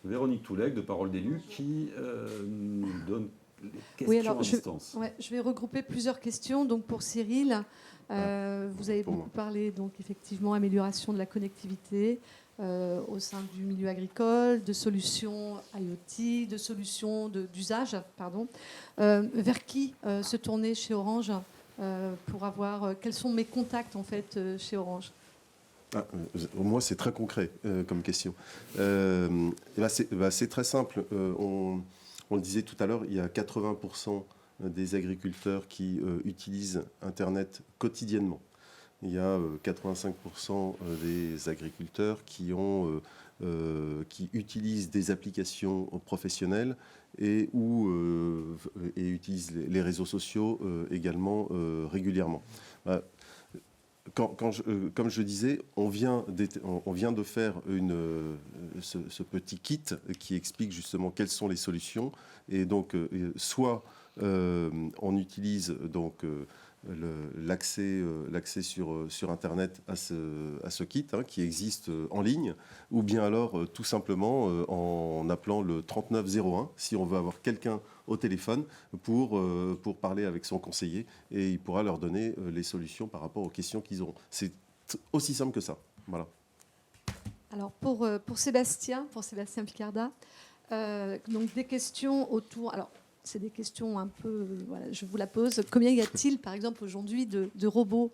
Véronique Toulec de Parole d'Élus qui nous donne les questions à distance. Je vais regrouper plusieurs questions. Donc pour Cyril, vous avez beaucoup parlé donc effectivement amélioration de la connectivité au sein du milieu agricole, de solutions IoT, de solutions d'usage, pardon. Vers qui se tourner chez Orange pour avoir quels sont mes contacts en fait chez Orange? Moi, c'est très concret comme question. C'est très simple. On le disait tout à l'heure, il y a 80% des agriculteurs qui utilisent Internet quotidiennement. Il y a 85% des agriculteurs qui utilisent des applications professionnelles et utilisent les réseaux sociaux également régulièrement. Comme je disais, on vient de faire ce petit kit qui explique justement quelles sont les solutions. Et donc, soit on utilise donc l'accès sur Internet à ce kit qui existe en ligne, ou bien alors tout simplement en appelant le 3901 si on veut avoir quelqu'un au téléphone pour parler avec son conseiller et il pourra leur donner les solutions par rapport aux questions qu'ils auront. C'est aussi simple que ça. Voilà. Alors pour Sébastien Picarda, donc des questions autour... Alors, c'est des questions un peu, je vous la pose. Combien y a-t-il, par exemple, aujourd'hui de robots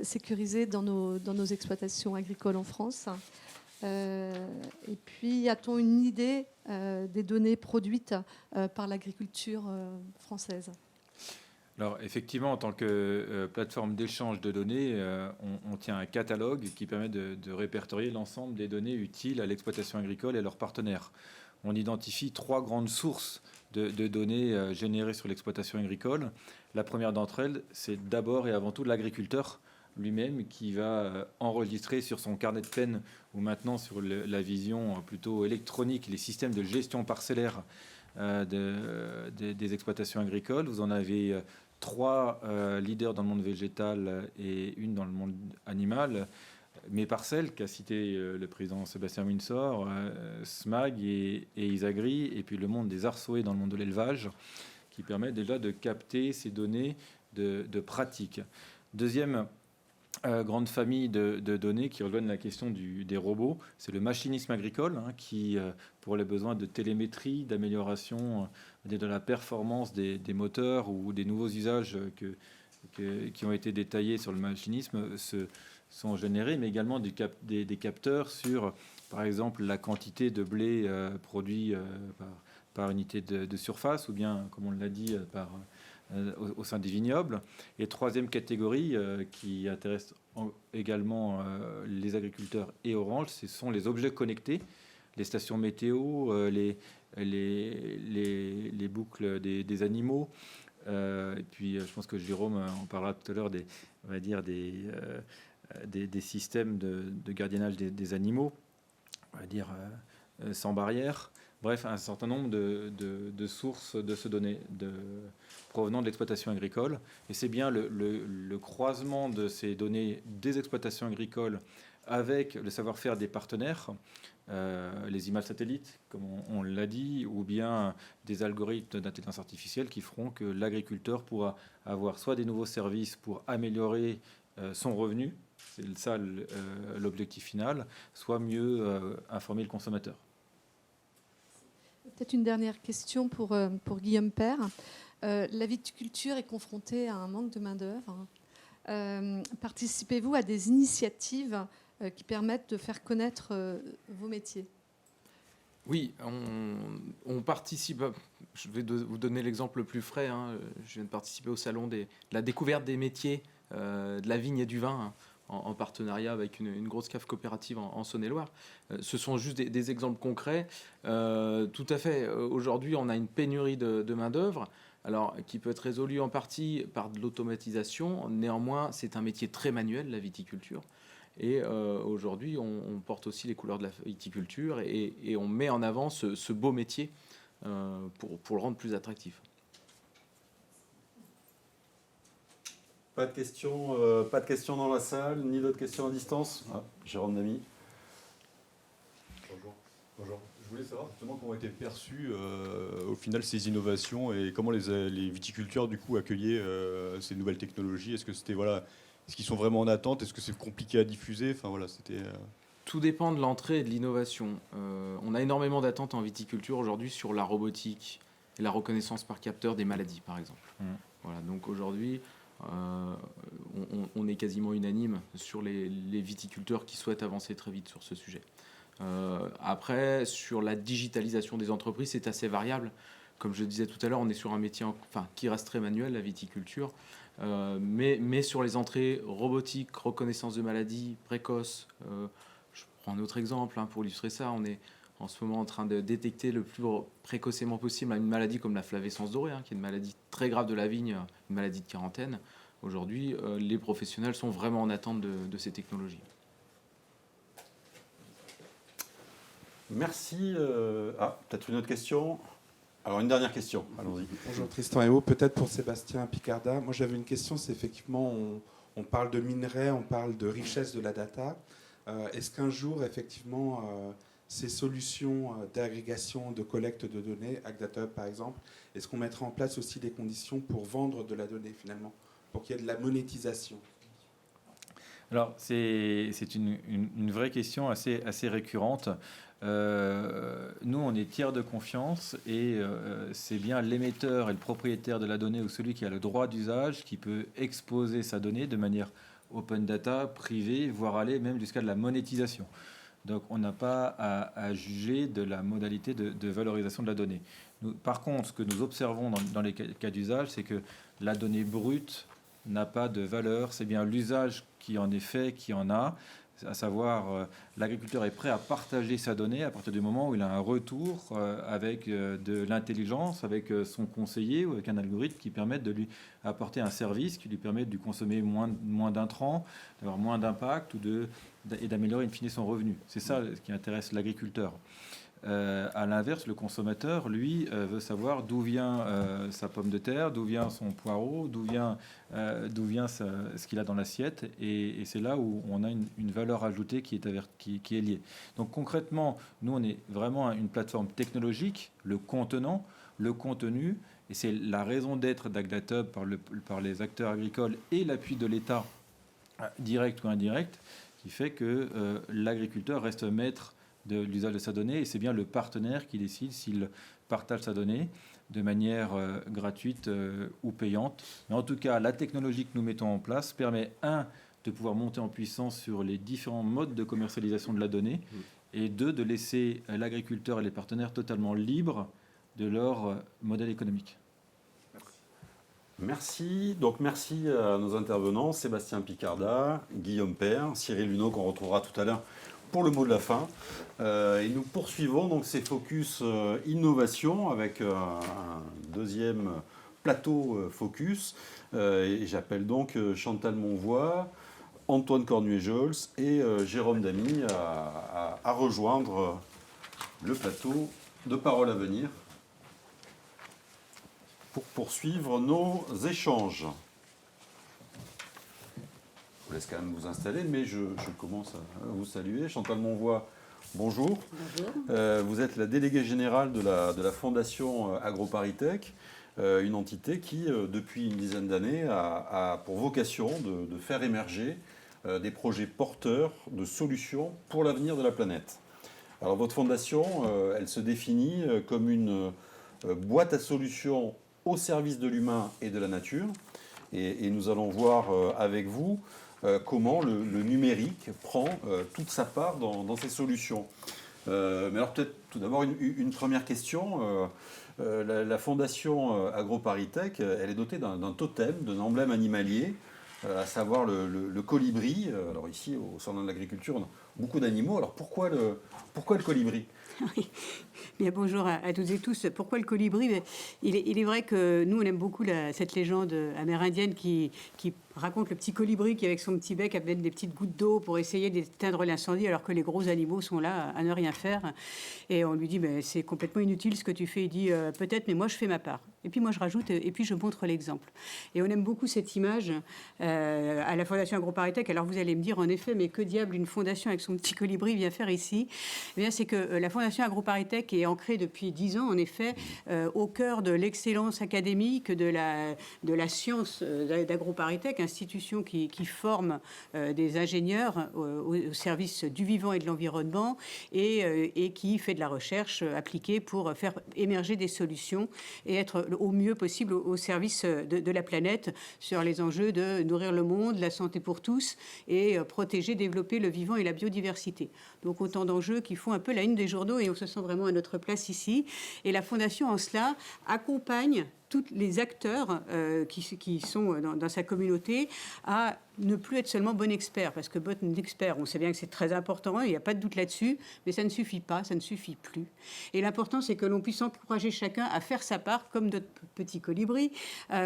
sécurisés dans nos exploitations agricoles en France ? Et puis, a-t-on une idée des données produites par l'agriculture française ? Alors, effectivement, en tant que plateforme d'échange de données, on tient un catalogue qui permet de répertorier l'ensemble des données utiles à l'exploitation agricole et à leurs partenaires. On identifie 3 grandes sources de données générées sur l'exploitation agricole. La première d'entre elles, c'est d'abord et avant tout l'agriculteur lui-même qui va enregistrer sur son carnet de peine ou maintenant sur la vision plutôt électronique, les systèmes de gestion parcellaire des exploitations agricoles. Vous en avez 3 leaders dans le monde végétal et une dans le monde animal. Mes Parcelles, qu'a cité le président Sébastien Windsor, SMAG et Isagri, et puis le monde des arceaux dans le monde de l'élevage, qui permet déjà de capter ces données de pratique. Deuxième grande famille de données qui rejoignent la question des robots, c'est le machinisme agricole, qui, pour les besoins de télémétrie, d'amélioration de la performance des moteurs ou des nouveaux usages qui ont été détaillés sur le machinisme, sont générés, mais également des capteurs sur, par exemple, la quantité de blé produit par unité de surface, ou bien, comme on l'a dit, au sein des vignobles. Et troisième catégorie qui intéresse également les agriculteurs et Orange, ce sont les objets connectés, les stations météo, les boucles des animaux. Et puis, je pense que Jérôme en parlera tout à l'heure des systèmes de gardiennage des animaux, on va dire sans barrière. Bref, un certain nombre de sources de ces données provenant de l'exploitation agricole. Et c'est bien le croisement de ces données des exploitations agricoles avec le savoir-faire des partenaires, les images satellites, comme on l'a dit, ou bien des algorithmes d'intelligence artificielle qui feront que l'agriculteur pourra avoir soit des nouveaux services pour améliorer son revenu, c'est ça l'objectif final, soit mieux informer le consommateur. Peut-être une dernière question pour Guillaume Père. La viticulture est confrontée à un manque de main-d'œuvre. Participez-vous à des initiatives qui permettent de faire connaître vos métiers? Oui, on participe. Je vais vous donner l'exemple le plus frais. Je viens de participer au salon de la découverte des métiers de la vigne et du vin, en partenariat avec une grosse cave coopérative en Saône-et-Loire. Ce sont juste des exemples concrets. Tout à fait. Aujourd'hui, on a une pénurie de main-d'œuvre, alors qui peut être résolue en partie par de l'automatisation. Néanmoins, c'est un métier très manuel, la viticulture. Et aujourd'hui, on porte aussi les couleurs de la viticulture et on met en avant ce beau métier pour le rendre plus attractif. Pas de questions dans la salle, ni d'autres questions à distance. Jérôme Namy. Bonjour. Je voulais savoir justement comment étaient perçues au final ces innovations et comment les viticulteurs du coup accueillaient ces nouvelles technologies. Est-ce que c'était est-ce qu'ils sont vraiment en attente? Est-ce que c'est compliqué à diffuser? Tout dépend de l'entrée et de l'innovation. On a énormément d'attentes en viticulture aujourd'hui sur la robotique et la reconnaissance par capteur des maladies, par exemple. Voilà, donc aujourd'hui, on est quasiment unanime sur les viticulteurs qui souhaitent avancer très vite sur ce sujet. Après, sur la digitalisation des entreprises, c'est assez variable. Comme je le disais tout à l'heure, on est sur un métier qui reste très manuel, la viticulture. Mais sur les entrées robotiques, reconnaissance de maladies précoces, je prends un autre exemple pour illustrer ça. On est en ce moment en train de détecter le plus précocement possible une maladie comme la flavescence dorée, qui est une maladie très grave de la vigne, une maladie de quarantaine. Aujourd'hui, les professionnels sont vraiment en attente de ces technologies. Merci. Peut-être une autre question. Alors, une dernière question. Allons-y. Bonjour Tristan Héo, peut-être pour Sébastien Picarda. Moi, j'avais une question, c'est effectivement, on parle de minerais, on parle de richesse de la data. Est-ce qu'un jour, effectivement, ces solutions d'agrégation, de collecte de données, AgDataHub par exemple, est-ce qu'on mettra en place aussi des conditions pour vendre de la donnée finalement, pour qu'il y ait de la monétisation? Alors, c'est une vraie question assez récurrente. Nous, on est tiers de confiance et c'est bien l'émetteur et le propriétaire de la donnée ou celui qui a le droit d'usage qui peut exposer sa donnée de manière open data, privée, voire aller même jusqu'à de la monétisation. Donc, on n'a pas à juger de la modalité de valorisation de la donnée. Par contre, ce que nous observons dans les cas d'usage, c'est que la donnée brute n'a pas de valeur. C'est bien l'usage qui en est fait, qui en a. À savoir, l'agriculteur est prêt à partager sa donnée à partir du moment où il a un retour avec de l'intelligence, avec son conseiller ou avec un algorithme qui permette de lui apporter un service, qui lui permet de lui consommer moins d'intrants, d'avoir moins d'impact et d'améliorer in fine son revenu. C'est ça ce qui intéresse l'agriculteur. À l'inverse, le consommateur, lui, veut savoir d'où vient sa pomme de terre, d'où vient son poireau, d'où vient ce qu'il a dans l'assiette. Et c'est là où on a une valeur ajoutée qui est liée. Donc concrètement, nous, on est vraiment une plateforme technologique, le contenant, le contenu. Et c'est la raison d'être d'Agdatub par les acteurs agricoles et l'appui de l'État, direct ou indirect, qui fait que l'agriculteur reste maître de l'usage de sa donnée, et c'est bien le partenaire qui décide s'il partage sa donnée de manière gratuite ou payante. Mais en tout cas, la technologie que nous mettons en place permet, de pouvoir monter en puissance sur les différents modes de commercialisation de la donnée, et de laisser l'agriculteur et les partenaires totalement libres de leur modèle économique. Merci. Donc merci à nos intervenants, Sébastien Picardat, Guillaume Père, Cyril Luneau, qu'on retrouvera tout à l'heure pour le mot de la fin. Et nous poursuivons donc ces focus innovation avec un deuxième plateau focus. Et j'appelle donc Chantal Monvoy, Antoine Cornuet-Jols et Jérôme Damy à rejoindre le plateau de Parole à venir pour poursuivre nos échanges. Je vous laisse quand même vous installer, mais je commence à vous saluer. Chantal Monvoy, bonjour. Bonjour. Vous êtes la déléguée générale de la Fondation AgroParisTech, une entité qui, depuis une dizaine d'années, a pour vocation de faire émerger des projets porteurs de solutions pour l'avenir de la planète. Alors votre fondation, elle se définit comme une boîte à solutions au service de l'humain et de la nature. Et nous allons voir avec vous comment le numérique prend toute sa part dans ces solutions. Mais alors peut-être tout d'abord une première question. La Fondation AgroParisTech, elle est dotée d'un totem, d'un emblème animalier, à savoir le colibri. Alors ici, au Salon de l'Agriculture, on a beaucoup d'animaux. Alors pourquoi le colibri ? Oui. Bien, bonjour à toutes et tous. Pourquoi le colibri ? Il est vrai que nous, on aime beaucoup cette légende amérindienne qui raconte le petit colibri qui, avec son petit bec, amène des petites gouttes d'eau pour essayer d'éteindre l'incendie, alors que les gros animaux sont là à ne rien faire. Et on lui dit, c'est complètement inutile ce que tu fais. Il dit, peut-être, mais moi, je fais ma part. Et puis moi, je rajoute, et puis je montre l'exemple. Et on aime beaucoup cette image à la Fondation AgroParisTech. Alors vous allez me dire, en effet, mais que diable une fondation avec son petit colibri vient faire ici ? Eh bien, c'est que la Fondation AgroParisTech est ancrée depuis 10 ans, en effet, au cœur de l'excellence académique, de la science d'AgroParisTech, institution qui forme des ingénieurs au service du vivant et de l'environnement et qui fait de la recherche appliquée pour faire émerger des solutions et être au mieux possible au service de la planète sur les enjeux de nourrir le monde, la santé pour tous et protéger, développer le vivant et la biodiversité. Donc autant d'enjeux qui font un peu la une des journaux et on se sent vraiment à notre place ici. Et la Fondation, en cela, accompagne tous les acteurs qui sont dans sa communauté à ne plus être seulement bon expert, parce que bon expert, on sait bien que c'est très important, il n'y a pas de doute là-dessus, mais ça ne suffit pas, ça ne suffit plus. Et l'important, c'est que l'on puisse encourager chacun à faire sa part, comme notre petit colibri,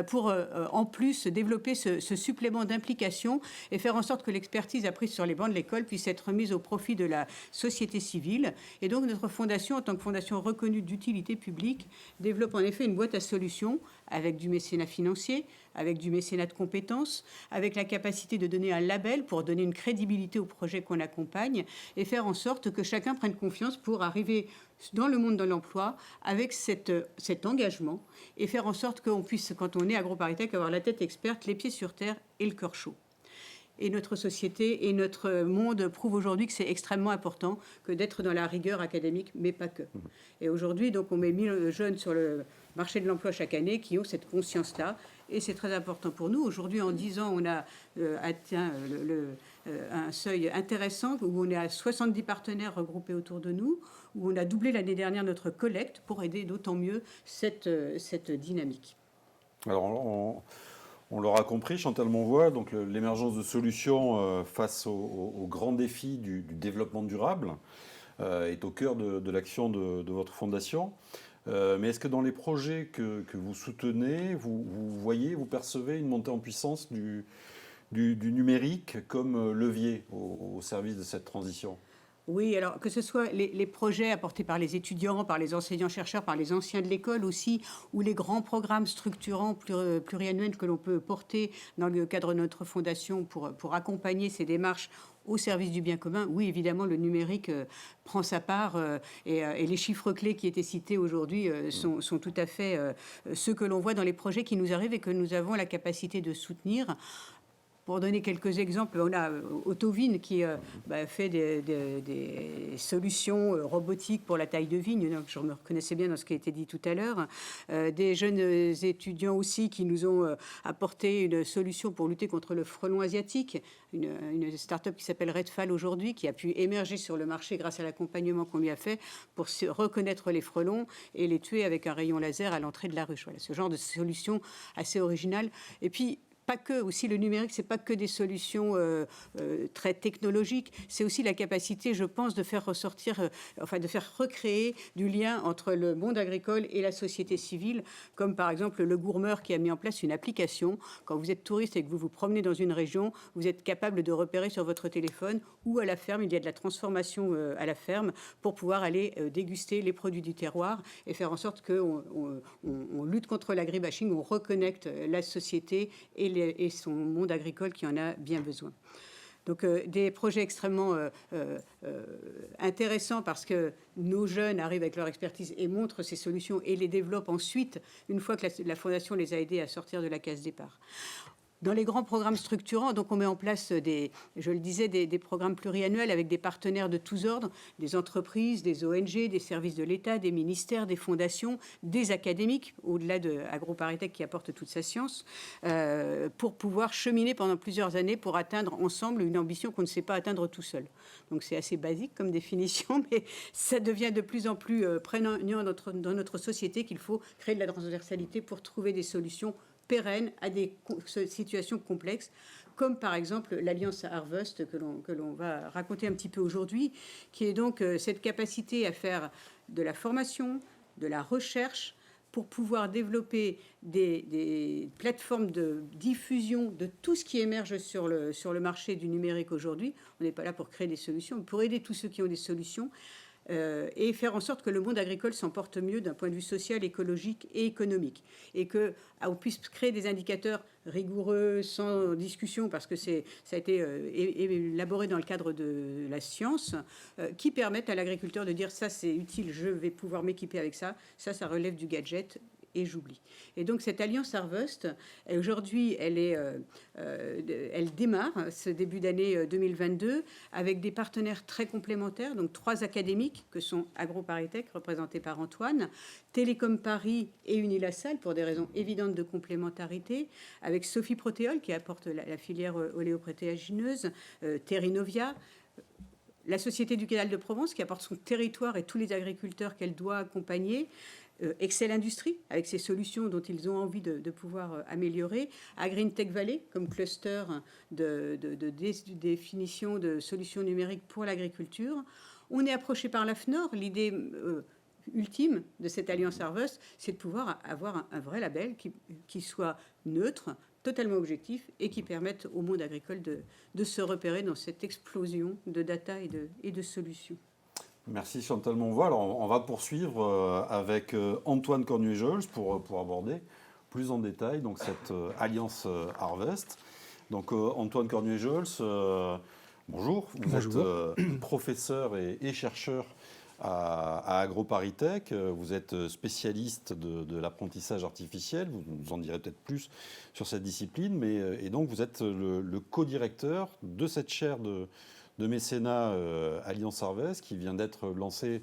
pour en plus développer ce supplément d'implication et faire en sorte que l'expertise apprise sur les bancs de l'école puisse être mise au profit de la société civile. Et donc notre fondation, en tant que fondation reconnue d'utilité publique, développe en effet une boîte à solutions avec du mécénat financier, avec du mécénat de compétences, avec la capacité de donner un label pour donner une crédibilité au projet qu'on accompagne et faire en sorte que chacun prenne confiance pour arriver dans le monde de l'emploi avec cet engagement et faire en sorte qu'on puisse, quand on est AgroParisTech, avoir la tête experte, les pieds sur terre et le cœur chaud. Et notre société et notre monde prouvent aujourd'hui que c'est extrêmement important que d'être dans la rigueur académique, mais pas que. Et aujourd'hui, donc, on met 1000 jeunes sur le marché de l'emploi chaque année qui ont cette conscience-là. Et c'est très important pour nous. Aujourd'hui, en 10 ans, on a atteint un seuil intéressant où on est à 70 partenaires regroupés autour de nous, où on a doublé l'année dernière notre collecte pour aider d'autant mieux cette dynamique. Alors, on l'aura compris, Chantal Monvoy, donc l'émergence de solutions face aux grands défis du développement durable est au cœur de l'action de votre fondation. Mais est-ce que dans les projets que vous soutenez, vous voyez, vous percevez une montée en puissance du numérique comme levier au service de cette transition ? Oui, alors que ce soit les projets apportés par les étudiants, par les enseignants-chercheurs, par les anciens de l'école aussi, ou les grands programmes structurants pluriannuels que l'on peut porter dans le cadre de notre fondation pour accompagner ces démarches au service du bien commun, oui, évidemment, le numérique prend sa part et les chiffres clés qui étaient cités aujourd'hui sont tout à fait ceux que l'on voit dans les projets qui nous arrivent et que nous avons la capacité de soutenir. Pour donner quelques exemples, on a Autovine qui fait des solutions robotiques pour la taille de vigne. Donc, je me reconnaissais bien dans ce qui a été dit tout à l'heure. Des jeunes étudiants aussi qui nous ont apporté une solution pour lutter contre le frelon asiatique. Une start-up qui s'appelle Redfall aujourd'hui, qui a pu émerger sur le marché grâce à l'accompagnement qu'on lui a fait pour reconnaître les frelons et les tuer avec un rayon laser à l'entrée de la ruche. Voilà, ce genre de solution assez originale. Et puis, pas que, aussi le numérique, c'est pas que des solutions très technologiques, c'est aussi la capacité, je pense, de faire ressortir, de faire recréer du lien entre le monde agricole et la société civile, comme par exemple le Gourmeur qui a mis en place une application. Quand vous êtes touriste et que vous vous promenez dans une région, vous êtes capable de repérer sur votre téléphone où à la ferme il y a de la transformation à la ferme pour pouvoir aller déguster les produits du terroir et faire en sorte qu'on lutte contre l'agribashing, on reconnecte la société et son monde agricole qui en a bien besoin. Donc des projets extrêmement intéressants parce que nos jeunes arrivent avec leur expertise et montrent ces solutions et les développent ensuite une fois que la Fondation les a aidés à sortir de la case départ. Dans les grands programmes structurants, donc on met en place des programmes pluriannuels avec des partenaires de tous ordres, des entreprises, des ONG, des services de l'État, des ministères, des fondations, des académiques, au-delà de AgroParisTech qui apporte toute sa science, pour pouvoir cheminer pendant plusieurs années pour atteindre ensemble une ambition qu'on ne sait pas atteindre tout seul. Donc c'est assez basique comme définition, mais ça devient de plus en plus prégnant dans notre société qu'il faut créer de la transversalité pour trouver des solutions pérennes à des situations complexes, comme par exemple l'Alliance Harvest que l'on va raconter un petit peu aujourd'hui, qui est donc cette capacité à faire de la formation, de la recherche, pour pouvoir développer des plateformes de diffusion de tout ce qui émerge sur le marché du numérique aujourd'hui. On n'est pas là pour créer des solutions, mais pour aider tous ceux qui ont des solutions, et faire en sorte que le monde agricole s'en porte mieux d'un point de vue social, écologique et économique. Et qu'on puisse créer des indicateurs rigoureux, sans discussion, parce que ça a été élaboré dans le cadre de la science, qui permettent à l'agriculteur de dire ça c'est utile, je vais pouvoir m'équiper avec ça, ça relève du gadget. Et j'oublie. Et donc cette Alliance Harvest, aujourd'hui, elle démarre ce début d'année 2022 avec des partenaires très complémentaires, donc 3 académiques que sont AgroParisTech, représentés par Antoine, Télécom Paris et Unilassal, pour des raisons évidentes de complémentarité, avec Sophie Protéol qui apporte la filière oléoprotéagineuse, Terrinovia, la Société du Canal de Provence qui apporte son territoire et tous les agriculteurs qu'elle doit accompagner, Excel Industrie, avec ses solutions dont ils ont envie de pouvoir améliorer, AgreenTech Valley, comme cluster de définition de solutions numériques pour l'agriculture. On est approché par l'AFNOR. L'idée ultime de cette Alliance Harvest, c'est de pouvoir avoir un vrai label qui soit neutre, totalement objectif et qui permette au monde agricole de se repérer dans cette explosion de data et de solutions. Merci Chantal Monvoix. Alors, on va poursuivre avec Antoine Cornuet-Jols pour aborder plus en détail donc, cette Alliance Harvest. Donc Antoine Cornuet-Jols, bonjour. Vous êtes professeur et chercheur à AgroParisTech. Vous êtes spécialiste de l'apprentissage artificiel. Vous nous en direz peut-être plus sur cette discipline. Et donc vous êtes le co-directeur de cette chaire de mécénat Alliance Harvest qui vient d'être lancée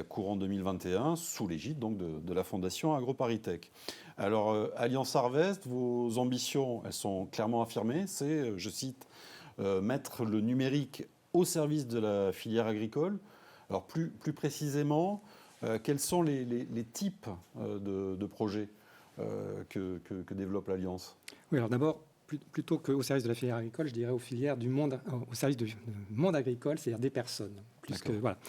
courant 2021 sous l'égide donc de la fondation AgroParisTech. Alors Alliance Harvest, vos ambitions, elles sont clairement affirmées. C'est, je cite, mettre le numérique au service de la filière agricole. Alors plus précisément, quels sont les types de projets que développe l'Alliance ? Oui, alors d'abord, plutôt qu'au service de la filière agricole, je dirais au service du monde agricole, c'est-à-dire des personnes. Voilà.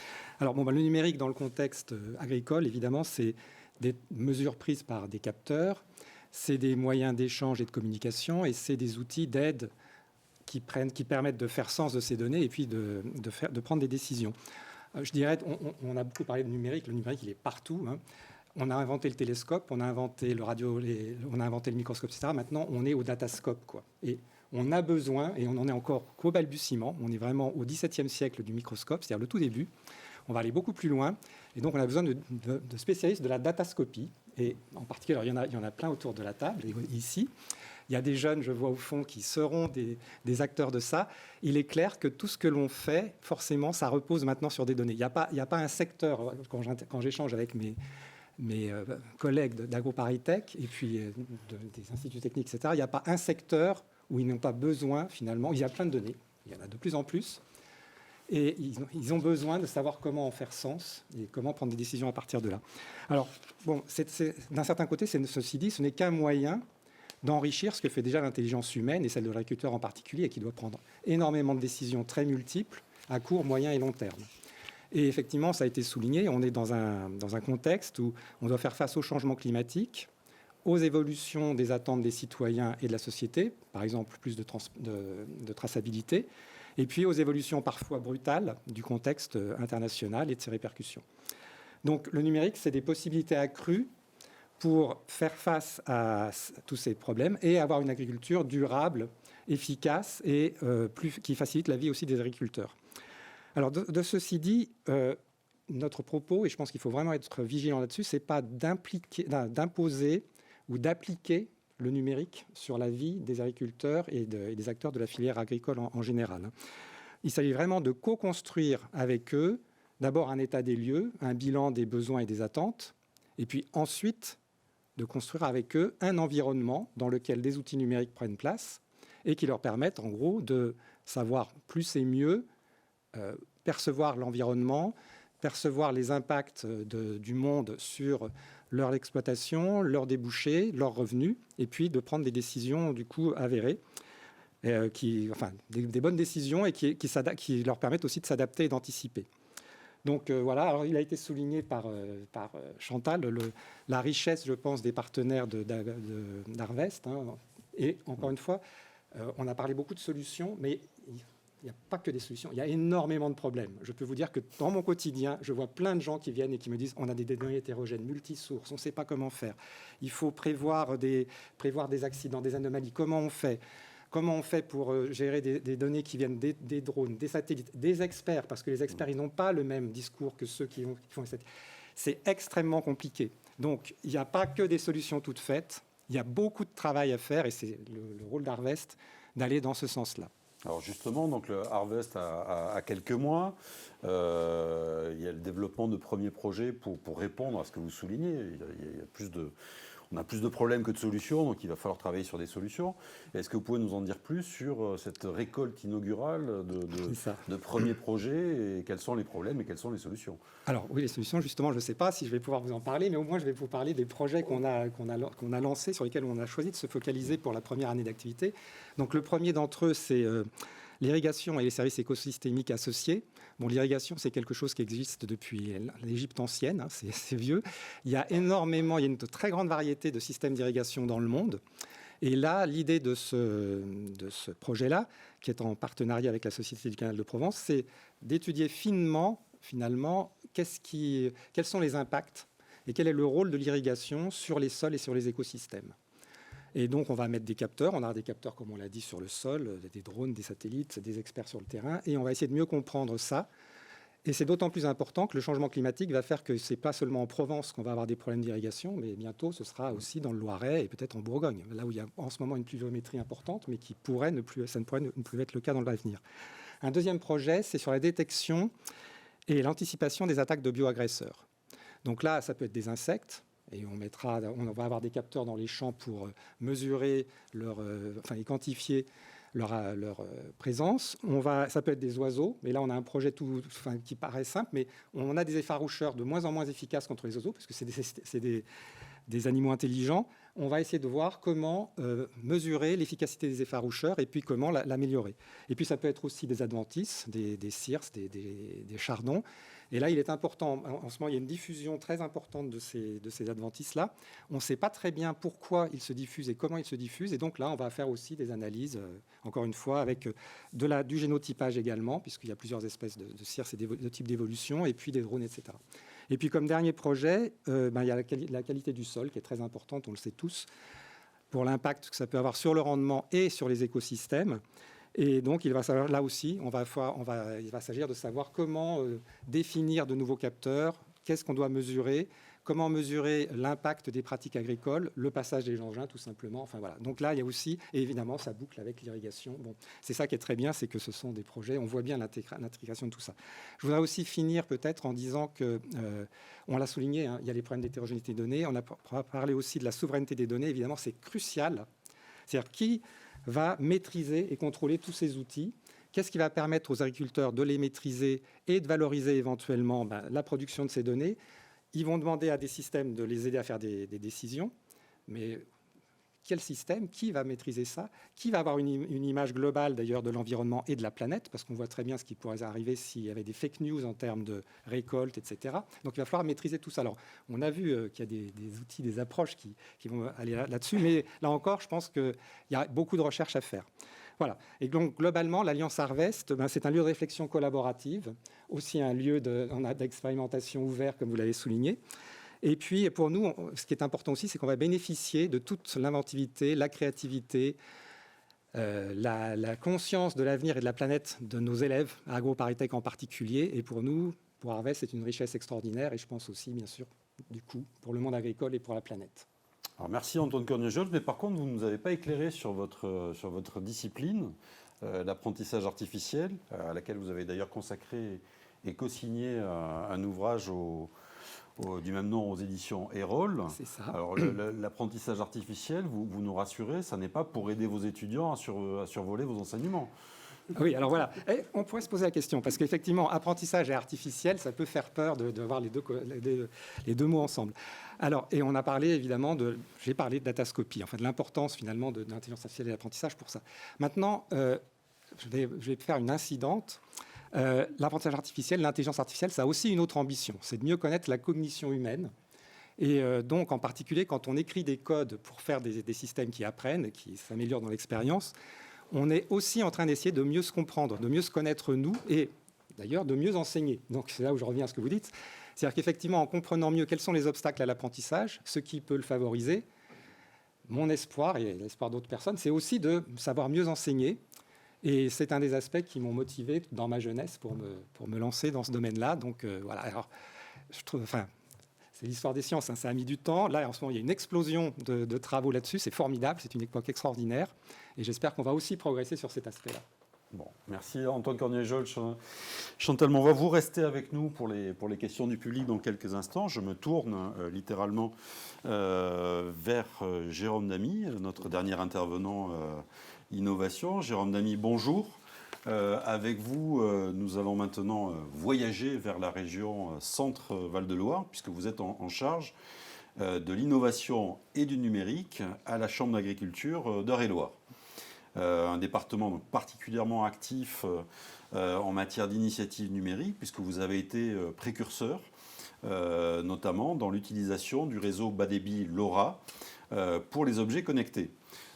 Alors le numérique dans le contexte agricole, évidemment, c'est des mesures prises par des capteurs, c'est des moyens d'échange et de communication, et c'est des outils d'aide qui permettent de faire sens de ces données et puis de prendre des décisions. Je dirais, on a beaucoup parlé de numérique. Le numérique, il est partout, hein. On a inventé le télescope, on a inventé on a inventé le microscope, etc. Maintenant, on est au datascope, quoi. Et on a besoin, et on en est encore qu'au balbutiement, on est vraiment au XVIIe siècle du microscope, c'est-à-dire le tout début. On va aller beaucoup plus loin. Et donc, on a besoin de spécialistes de la datascopie. Et en particulier, il y en a plein autour de la table, ici. Il y a des jeunes, je vois au fond, qui seront des acteurs de ça. Il est clair que tout ce que l'on fait, forcément, ça repose maintenant sur des données. Il n'y a pas un secteur, quand j'échange avec mes collègues d'AgroParisTech et puis des instituts techniques, etc., il n'y a pas un secteur où ils n'ont pas besoin, finalement. Il y a plein de données, il y en a de plus en plus. Et ils ont besoin de savoir comment en faire sens et comment prendre des décisions à partir de là. Alors, bon, d'un certain côté, ceci dit, ce n'est qu'un moyen d'enrichir ce que fait déjà l'intelligence humaine, et celle de l'agriculteur en particulier, qui doit prendre énormément de décisions très multiples à court, moyen et long terme. Et effectivement, ça a été souligné, on est dans un contexte où on doit faire face au changement climatique, aux évolutions des attentes des citoyens et de la société, par exemple plus de traçabilité, et puis aux évolutions parfois brutales du contexte international et de ses répercussions. Donc le numérique, c'est des possibilités accrues pour faire face à tous ces problèmes et avoir une agriculture durable, efficace et qui facilite la vie aussi des agriculteurs. Alors de ceci dit, notre propos, et je pense qu'il faut vraiment être vigilant là-dessus, c'est pas d'imposer ou d'appliquer le numérique sur la vie des agriculteurs et des acteurs de la filière agricole en général. Il s'agit vraiment de co-construire avec eux d'abord un état des lieux, un bilan des besoins et des attentes, et puis ensuite de construire avec eux un environnement dans lequel des outils numériques prennent place et qui leur permettent en gros de savoir plus et mieux percevoir l'environnement, percevoir les impacts du monde sur leur exploitation, leurs débouchés, leurs revenus, et puis de prendre des décisions du coup avérées, des bonnes décisions et qui leur permettent aussi de s'adapter et d'anticiper. Donc voilà, alors il a été souligné par Chantal, la richesse, je pense, des partenaires d'Harvest. Hein. Et encore une fois, on a parlé beaucoup de solutions, mais il n'y a pas que des solutions, il y a énormément de problèmes. Je peux vous dire que dans mon quotidien, je vois plein de gens qui viennent et qui me disent on a des données hétérogènes, multisources, on ne sait pas comment faire. Il faut prévoir des accidents, des anomalies. Comment on fait pour gérer des données qui viennent des drones, des satellites, des experts, parce que les experts, ils n'ont pas le même discours que ceux qui font les satellites. C'est extrêmement compliqué. Donc, il n'y a pas que des solutions toutes faites. Il y a beaucoup de travail à faire et c'est le rôle d'Harvest d'aller dans ce sens-là. Alors justement, donc le Harvest a quelques mois. Il y a le développement de premiers projets pour répondre à ce que vous soulignez. On a plus de problèmes que de solutions, donc il va falloir travailler sur des solutions. Est-ce que vous pouvez nous en dire plus sur cette récolte inaugurale de premiers projets et quels sont les problèmes et quelles sont les solutions? Alors oui, les solutions, justement, je ne sais pas si je vais pouvoir vous en parler, mais au moins je vais vous parler des projets qu'on a lancés, sur lesquels on a choisi de se focaliser pour la première année d'activité. Donc le premier d'entre eux, c'est l'irrigation et les services écosystémiques associés. Bon, l'irrigation, c'est quelque chose qui existe depuis l'Égypte ancienne, hein, c'est vieux. Il y a une très grande variété de systèmes d'irrigation dans le monde. Et là, l'idée de ce projet-là, qui est en partenariat avec la Société du Canal de Provence, c'est d'étudier finement, finalement, quels sont les impacts et quel est le rôle de l'irrigation sur les sols et sur les écosystèmes. Et donc, on va mettre des capteurs. On a des capteurs, comme on l'a dit, sur le sol, des drones, des satellites, des experts sur le terrain. Et on va essayer de mieux comprendre ça. Et c'est d'autant plus important que le changement climatique va faire que ce n'est pas seulement en Provence qu'on va avoir des problèmes d'irrigation, mais bientôt, ce sera aussi dans le Loiret et peut-être en Bourgogne, là où il y a en ce moment une pluviométrie importante, mais ça ne pourrait ne plus être le cas dans l'avenir. Un deuxième projet, c'est sur la détection et l'anticipation des attaques de bioagresseurs. Donc là, ça peut être des insectes. Et on va avoir des capteurs dans les champs pour mesurer et quantifier leur présence. Ça peut être des oiseaux, mais là on a un projet qui paraît simple, mais on a des effaroucheurs de moins en moins efficaces contre les oiseaux, parce que c'est des animaux intelligents. On va essayer de voir comment mesurer l'efficacité des effaroucheurs et puis comment l'améliorer. Et puis ça peut être aussi des adventices, des circes, des chardons. Et là, il est important, en ce moment, il y a une diffusion très importante de ces adventices-là. On ne sait pas très bien pourquoi ils se diffusent et comment ils se diffusent. Et donc là, on va faire aussi des analyses, encore une fois, avec du génotypage également, puisqu'il y a plusieurs espèces de cirques et de types d'évolution, et puis des drones, etc. Et puis, comme dernier projet, il y a la qualité du sol, qui est très importante, on le sait tous, pour l'impact que ça peut avoir sur le rendement et sur les écosystèmes. Et donc, il va falloir, là aussi, il va s'agir de savoir comment définir de nouveaux capteurs, qu'est-ce qu'on doit mesurer, comment mesurer l'impact des pratiques agricoles, le passage des engins, tout simplement. Enfin, voilà. Donc là, il y a aussi, et évidemment, ça boucle avec l'irrigation. Bon, c'est ça qui est très bien, c'est que ce sont des projets, on voit bien l'intégration de tout ça. Je voudrais aussi finir peut-être en disant que, on l'a souligné, hein, il y a les problèmes d'hétérogénéité des données, on a parlé aussi de la souveraineté des données, évidemment, c'est crucial. C'est-à-dire qui va maîtriser et contrôler tous ces outils. Qu'est-ce qui va permettre aux agriculteurs de les maîtriser et de valoriser éventuellement la production de ces données? Ils vont demander à des systèmes de les aider à faire des décisions, mais quel système? Qui va maîtriser ça? Qui va avoir une image globale d'ailleurs de l'environnement et de la planète? Parce qu'on voit très bien ce qui pourrait arriver s'il y avait des fake news en termes de récolte, etc. Donc il va falloir maîtriser tout ça. Alors on a vu qu'il y a des outils, des approches qui vont aller là-dessus, mais là encore, je pense qu'il y a beaucoup de recherches à faire. Voilà. Et donc, globalement, l'Alliance Harvest, c'est un lieu de réflexion collaborative, aussi un lieu d'expérimentation ouvert, comme vous l'avez souligné. Et puis, pour nous, ce qui est important aussi, c'est qu'on va bénéficier de toute l'inventivité, la créativité, la conscience de l'avenir et de la planète de nos élèves, à AgroParisTech en particulier. Et pour nous, pour Harvest, c'est une richesse extraordinaire. Et je pense aussi, bien sûr, du coup, pour le monde agricole et pour la planète. Alors merci Antoine Cornier-Jolles, mais par contre, vous ne nous avez pas éclairé sur votre discipline, l'apprentissage artificiel, à laquelle vous avez d'ailleurs consacré et co-signé un ouvrage du même nom aux éditions Erol. C'est ça. Alors l'apprentissage artificiel, vous nous rassurez, ça n'est pas pour aider vos étudiants à survoler vos enseignements. Oui, alors voilà. Et on pourrait se poser la question, parce qu'effectivement, apprentissage et artificiel, ça peut faire peur de voir les deux mots ensemble. Alors, et on a parlé évidemment j'ai parlé de datascopie, en fait, de l'importance finalement de l'intelligence artificielle et de l'apprentissage pour ça. Maintenant, je vais faire une incidente. L'apprentissage artificiel, l'intelligence artificielle, ça a aussi une autre ambition, c'est de mieux connaître la cognition humaine. Et donc, en particulier, quand on écrit des codes pour faire des systèmes qui apprennent, qui s'améliorent dans l'expérience, on est aussi en train d'essayer de mieux se comprendre, de mieux se connaître nous et d'ailleurs de mieux enseigner. Donc c'est là où je reviens à ce que vous dites. C'est-à-dire qu'effectivement, en comprenant mieux quels sont les obstacles à l'apprentissage, ce qui peut le favoriser, mon espoir et l'espoir d'autres personnes, c'est aussi de savoir mieux enseigner. Et c'est un des aspects qui m'ont motivé dans ma jeunesse pour me lancer dans ce domaine-là. Donc voilà, alors, je trouve, c'est l'histoire des sciences, hein, ça a mis du temps. Là, en ce moment, il y a une explosion de travaux là-dessus. C'est formidable, c'est une époque extraordinaire. Et j'espère qu'on va aussi progresser sur cet aspect-là. Bon, merci Antoine Cornier-Jolles. Chantal Monvoix, vous restez avec nous pour les questions du public dans quelques instants. Je me tourne littéralement vers Jérôme Damy, notre dernier intervenant innovation. Jérôme Damy, bonjour. Avec vous, nous allons maintenant voyager vers la région Centre-Val de Loire, puisque vous êtes en charge de l'innovation et du numérique à la Chambre d'agriculture d'Eure-et-Loire. Un département donc particulièrement actif en matière d'initiatives numériques, puisque vous avez été précurseur, notamment dans l'utilisation du réseau bas débit LoRa pour les objets connectés.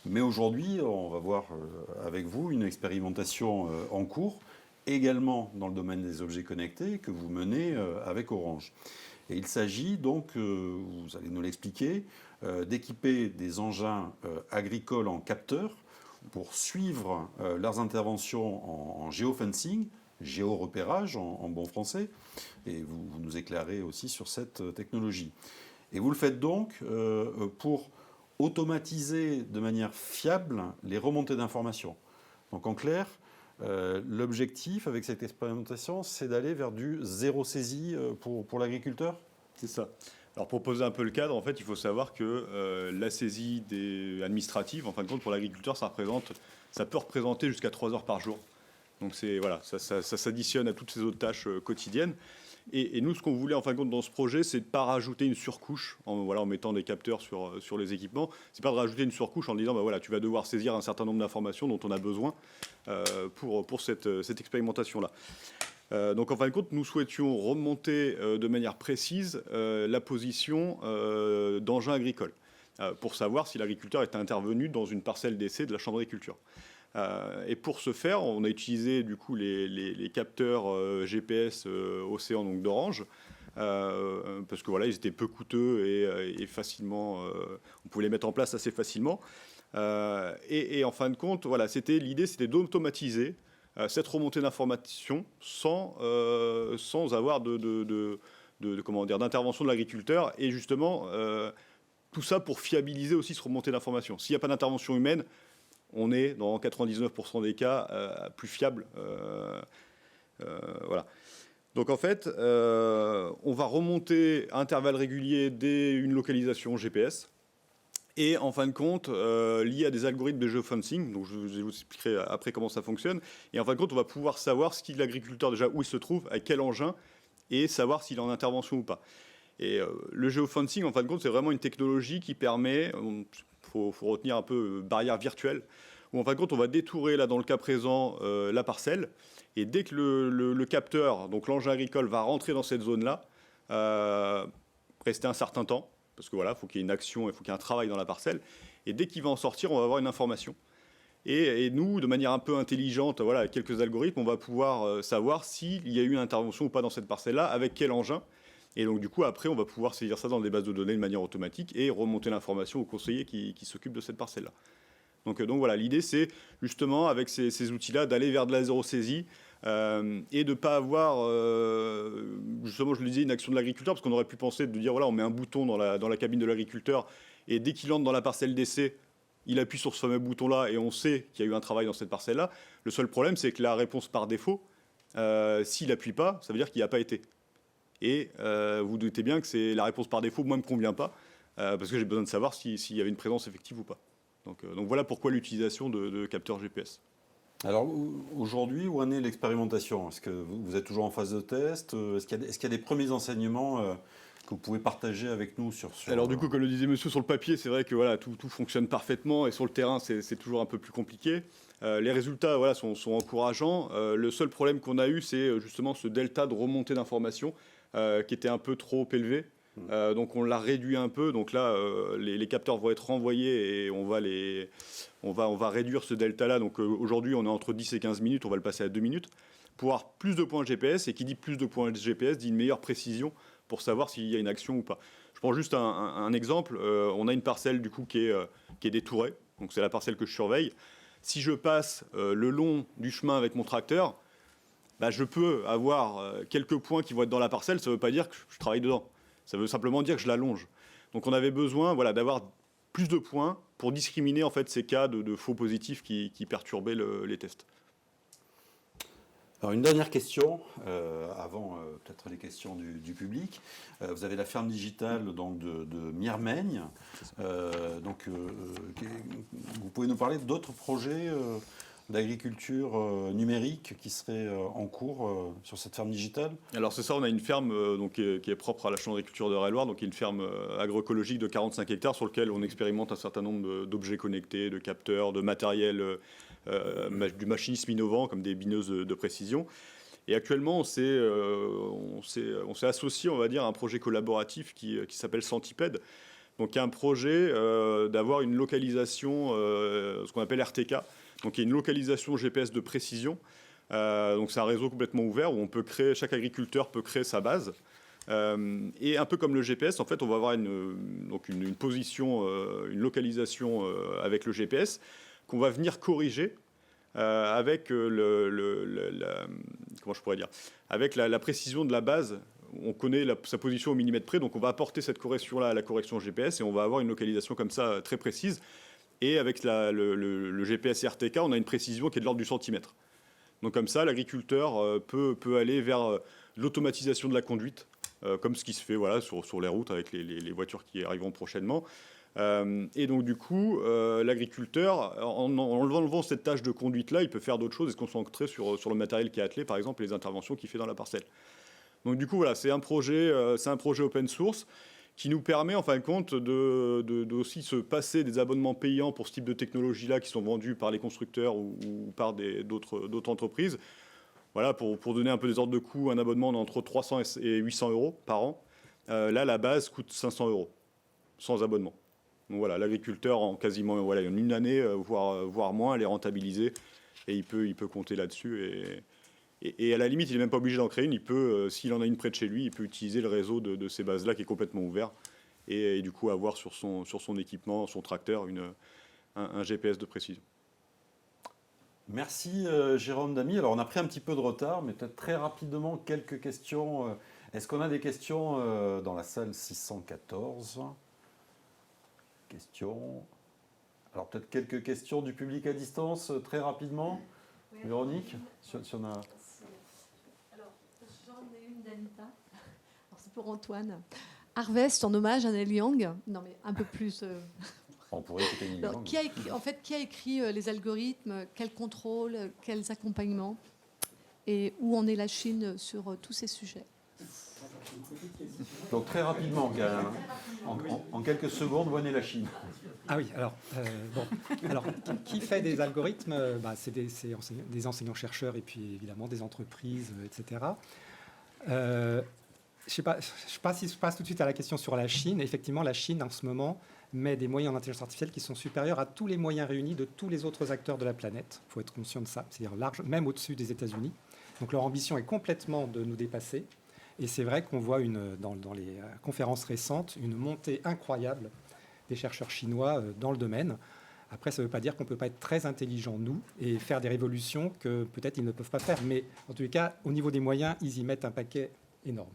Mais aujourd'hui, on va voir avec vous une expérimentation en cours, également dans le domaine des objets connectés, que vous menez avec Orange. Et il s'agit donc, vous allez nous l'expliquer, d'équiper des engins agricoles en capteurs pour suivre leurs interventions en géofencing, géorepérage en bon français, et vous nous éclairez aussi sur cette technologie. Et vous le faites donc pour automatiser de manière fiable les remontées d'informations. Donc en clair, l'objectif avec cette expérimentation, c'est d'aller vers du zéro saisie pour l'agriculteur ? C'est ça. Alors pour poser un peu le cadre, en fait, il faut savoir que la saisie administrative, en fin de compte, pour l'agriculteur, ça peut représenter jusqu'à 3 heures par jour. Donc voilà, ça s'additionne à toutes ces autres tâches quotidiennes. Et nous, ce qu'on voulait en fin de compte dans ce projet, c'est de ne pas rajouter une surcouche en mettant des capteurs sur les équipements. C'est pas de rajouter une surcouche en disant tu vas devoir saisir un certain nombre d'informations dont on a besoin pour cette expérimentation-là. Donc en fin de compte, nous souhaitions remonter de manière précise la position d'engins agricoles pour savoir si l'agriculteur était intervenu dans une parcelle d'essai de la Chambre d'agriculture. Et pour ce faire, on a utilisé du coup les capteurs GPS Océan donc d'Orange, parce que voilà, ils étaient peu coûteux et facilement, on pouvait les mettre en place assez facilement. Et en fin de compte, voilà, l'idée, c'était d'automatiser cette remontée d'informations sans avoir d'intervention de l'agriculteur, et justement tout ça pour fiabiliser aussi cette remontée d'informations. S'il n'y a pas d'intervention humaine, on est dans 99% des cas plus fiable. Voilà. Donc en fait, on va remonter à intervalles réguliers une localisation GPS. Et en fin de compte, lié à des algorithmes de géofencing, donc je vous expliquerai après comment ça fonctionne. Et en fin de compte, on va pouvoir savoir ce qui l'agriculteur déjà où il se trouve, avec quel engin, et savoir s'il est en intervention ou pas. Et le géofencing, en fin de compte, c'est vraiment une technologie qui permet, faut retenir un peu barrière virtuelle, où en fin de compte, on va détourer là dans le cas présent la parcelle, et dès que le capteur, donc l'engin agricole, va rentrer dans cette zone-là, rester un certain temps. Parce que voilà, il faut qu'il y ait une action, il faut qu'il y ait un travail dans la parcelle. Et dès qu'il va en sortir, on va avoir une information. Et nous, de manière un peu intelligente, voilà, avec quelques algorithmes, on va pouvoir savoir s'il y a eu une intervention ou pas dans cette parcelle-là, avec quel engin. Et donc, du coup, après, on va pouvoir saisir ça dans des bases de données de manière automatique et remonter l'information au conseiller qui s'occupe de cette parcelle-là. Donc voilà, l'idée, c'est justement, avec ces outils-là, d'aller vers de la zéro-saisie, et de ne pas avoir, justement, je le disais, une action de l'agriculteur, parce qu'on aurait pu penser de dire, voilà, on met un bouton dans la cabine de l'agriculteur, et dès qu'il entre dans la parcelle d'essai, il appuie sur ce fameux bouton-là, et on sait qu'il y a eu un travail dans cette parcelle-là. Le seul problème, c'est que la réponse par défaut, s'il n'appuie pas, ça veut dire qu'il n'y a pas été. Et vous doutez bien que c'est la réponse par défaut, moi, ne me convient pas, parce que j'ai besoin de savoir s'il y avait une présence effective ou pas. Donc voilà pourquoi l'utilisation de capteurs GPS. Alors aujourd'hui, où en est l'expérimentation? Est-ce que vous êtes toujours en phase de test? Est-ce qu'il y a des premiers enseignements que vous pouvez partager avec nous sur... Alors du coup, comme le disait monsieur, sur le papier, c'est vrai que voilà, tout fonctionne parfaitement, et sur le terrain, c'est toujours un peu plus compliqué. Les résultats voilà, sont encourageants. Le seul problème qu'on a eu, c'est justement ce delta de remontée d'informations qui était un peu trop élevé. Donc on l'a réduit un peu. Donc là, les capteurs vont être renvoyés et on va réduire ce delta-là. Donc aujourd'hui, on est entre 10 et 15 minutes. On va le passer à 2 minutes pour avoir plus de points GPS. Et qui dit plus de points GPS dit une meilleure précision pour savoir s'il y a une action ou pas. Je prends juste un exemple. On a une parcelle du coup qui est détourée. Donc c'est la parcelle que je surveille. Si je passe le long du chemin avec mon tracteur, bah, je peux avoir quelques points qui vont être dans la parcelle. Ça ne veut pas dire que je travaille dedans. Ça veut simplement dire que je l'allonge. Donc on avait besoin voilà, d'avoir plus de points pour discriminer en fait, ces cas de faux positifs qui perturbaient les tests. Alors une dernière question, avant peut-être les questions du public. Vous avez la ferme digitale donc, de Miermaigne. Vous pouvez nous parler d'autres projets d'agriculture numérique qui seraient en cours sur cette ferme digitale? Alors c'est ça, on a une ferme qui est propre à la Chambre d'agriculture de Eure-et-Loir, donc une ferme agroécologique de 45 hectares sur lequel on expérimente un certain nombre d'objets connectés, de capteurs, de matériel, du machinisme innovant comme des bineuses de précision. Et actuellement, on s'est associé, on va dire, à un projet collaboratif qui s'appelle Centipède. Donc il y a un projet d'avoir une localisation, ce qu'on appelle RTK. Donc il y a une localisation GPS de précision. Donc c'est un réseau complètement ouvert où on peut créer, chaque agriculteur peut créer sa base. Et un peu comme le GPS, en fait, on va avoir une position, une localisation avec le GPS qu'on va venir corriger avec comment je pourrais dire, avec la précision de la base. On connaît sa position au millimètre près, donc on va apporter cette correction-là à la correction GPS et on va avoir une localisation comme ça très précise. Et avec le GPS RTK, on a une précision qui est de l'ordre du centimètre. Donc comme ça, l'agriculteur peut aller vers l'automatisation de la conduite, comme ce qui se fait voilà, sur les routes avec les voitures qui arriveront prochainement. Et donc du coup, l'agriculteur, en enlevant cette tâche de conduite-là, il peut faire d'autres choses et se concentrer sur le matériel qui est attelé, par exemple les interventions qu'il fait dans la parcelle. Donc du coup, voilà, c'est un projet open source qui nous permet en fin de compte de aussi se passer des abonnements payants pour ce type de technologie-là qui sont vendus par les constructeurs ou par d'autres entreprises Voilà, pour donner un peu des ordres de coût, un abonnement entre 300 et 800 euros par an. Là, la base coûte 500 euros, sans abonnement. Donc voilà, l'agriculteur, en quasiment en une année, voire moins, elle est rentabilisée. Et il peut compter là-dessus. Et à la limite, il n'est même pas obligé d'en créer une. Il peut, s'il en a une près de chez lui, il peut utiliser le réseau de ces bases-là qui est complètement ouvert. Et du coup, avoir sur son équipement, son tracteur, un GPS de précision. Merci Jérôme Damy. Alors on a pris un petit peu de retard, mais peut-être très rapidement quelques questions. Est-ce qu'on a des questions dans la salle 614 ? Questions. Alors peut-être quelques questions du public à distance, très rapidement. Oui. Véronique, si on a... Alors j'en ai une d'Anita. Alors c'est pour Antoine. Harvest en hommage à Neil Young. Non mais un peu plus... On pourrait écouter Neil Young. Qui a écrit les algorithmes, quel contrôle, quels accompagnements, et où en est la Chine sur tous ces sujets? Donc très rapidement, en quelques secondes, où en est la Chine? Ah oui, alors, alors qui fait des algorithmes? C'est des enseignants-chercheurs et puis évidemment des entreprises, etc. Je ne sais pas si je passe tout de suite à la question sur la Chine. Effectivement, la Chine, en ce moment, met des moyens d'intelligence artificielle qui sont supérieurs à tous les moyens réunis de tous les autres acteurs de la planète. Il faut être conscient de ça, c'est-à-dire large, même au-dessus des États-Unis. Donc leur ambition est complètement de nous dépasser. Et c'est vrai qu'on voit dans les conférences récentes une montée incroyable des chercheurs chinois dans le domaine. Après, ça ne veut pas dire qu'on ne peut pas être très intelligent, nous, et faire des révolutions que peut-être ils ne peuvent pas faire. Mais en tous les cas, au niveau des moyens, ils y mettent un paquet énorme.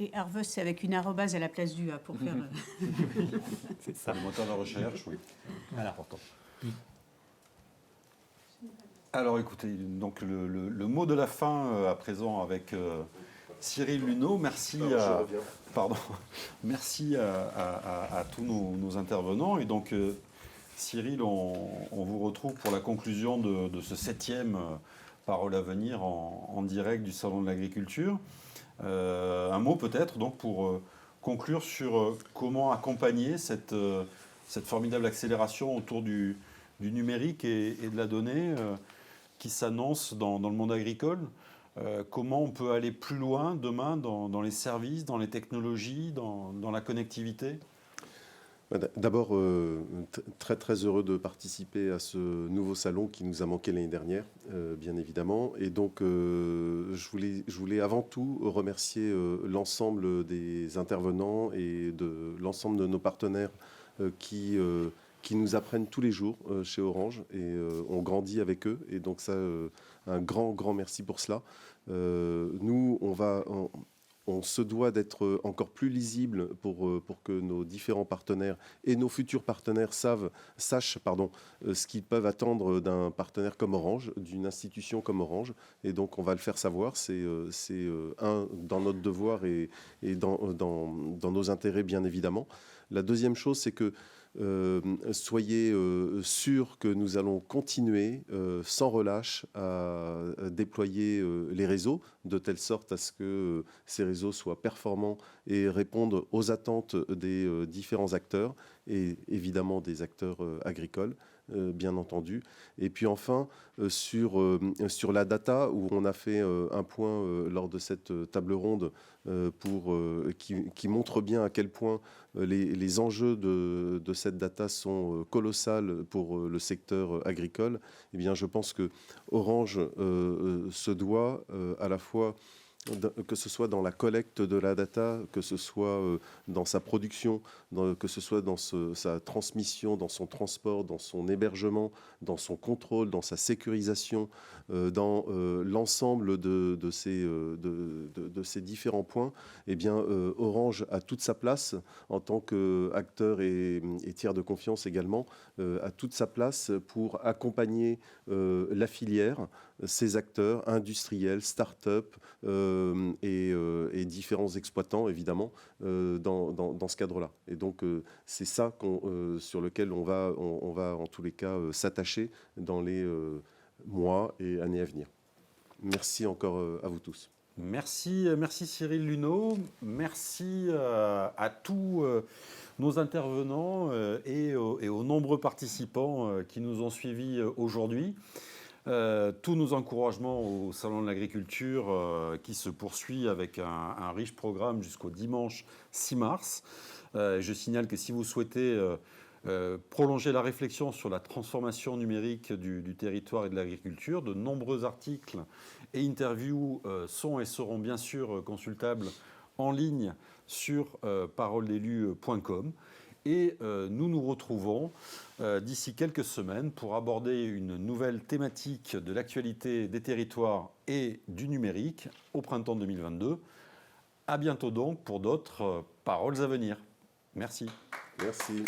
Et Harvest, c'est avec une arrobase à la place du A pour faire... C'est ça, le moteur de recherche, oui. Voilà. Important. Alors écoutez, donc le mot de la fin à présent avec Cyril Luneau. Merci merci à tous nos intervenants. Et donc Cyril, on vous retrouve pour la conclusion de ce 7e Parole à venir en direct du Salon de l'Agriculture. Un mot peut-être donc pour conclure sur comment accompagner cette formidable accélération autour du numérique et de la donnée qui s'annonce dans le monde agricole. Comment on peut aller plus loin demain dans les services, dans les technologies, dans la connectivité ? D'abord, très très heureux de participer à ce nouveau salon qui nous a manqué l'année dernière, bien évidemment. Et donc, je voulais avant tout remercier l'ensemble des intervenants et de l'ensemble de nos partenaires qui nous apprennent tous les jours chez Orange. Et on grandit avec eux. Et donc ça, un grand merci pour cela. Nous, on se doit d'être encore plus lisible pour que nos différents partenaires et nos futurs partenaires sachent ce qu'ils peuvent attendre d'un partenaire comme Orange, d'une institution comme Orange. Et donc, on va le faire savoir. C'est dans notre devoir et dans nos intérêts, bien évidemment. La deuxième chose, c'est que soyez sûrs que nous allons continuer sans relâche à déployer les réseaux de telle sorte à ce que ces réseaux soient performants et répondent aux attentes des différents acteurs et évidemment des acteurs agricoles, bien entendu. Et puis enfin, sur la data, où on a fait un point lors de cette table ronde qui montre bien à quel point les enjeux de cette data sont colossales pour le secteur agricole. Eh bien, je pense que Orange se doit à la fois, que ce soit dans la collecte de la data, que ce soit dans sa production, que ce soit dans sa transmission, dans son transport, dans son hébergement, dans son contrôle, dans sa sécurisation, dans l'ensemble de ces différents points, eh bien, Orange a toute sa place en tant qu'acteur et tiers de confiance également, a toute sa place pour accompagner la filière, ces acteurs industriels, start-up et différents exploitants, évidemment, dans ce cadre-là. Et donc, c'est ça sur lequel on va en tous les cas s'attacher dans les mois et années à venir. Merci encore à vous tous. Merci Cyril Luneau. Merci à tous nos intervenants et aux nombreux participants qui nous ont suivis aujourd'hui. Tous nos encouragements au Salon de l'Agriculture qui se poursuit avec un riche programme jusqu'au dimanche 6 mars. Je signale que si vous souhaitez prolonger la réflexion sur la transformation numérique du territoire et de l'agriculture, de nombreux articles et interviews sont et seront bien sûr consultables en ligne sur paroledélus.com. Et nous nous retrouvons d'ici quelques semaines pour aborder une nouvelle thématique de l'actualité des territoires et du numérique au printemps 2022. À bientôt donc pour d'autres paroles à venir. Merci. Merci.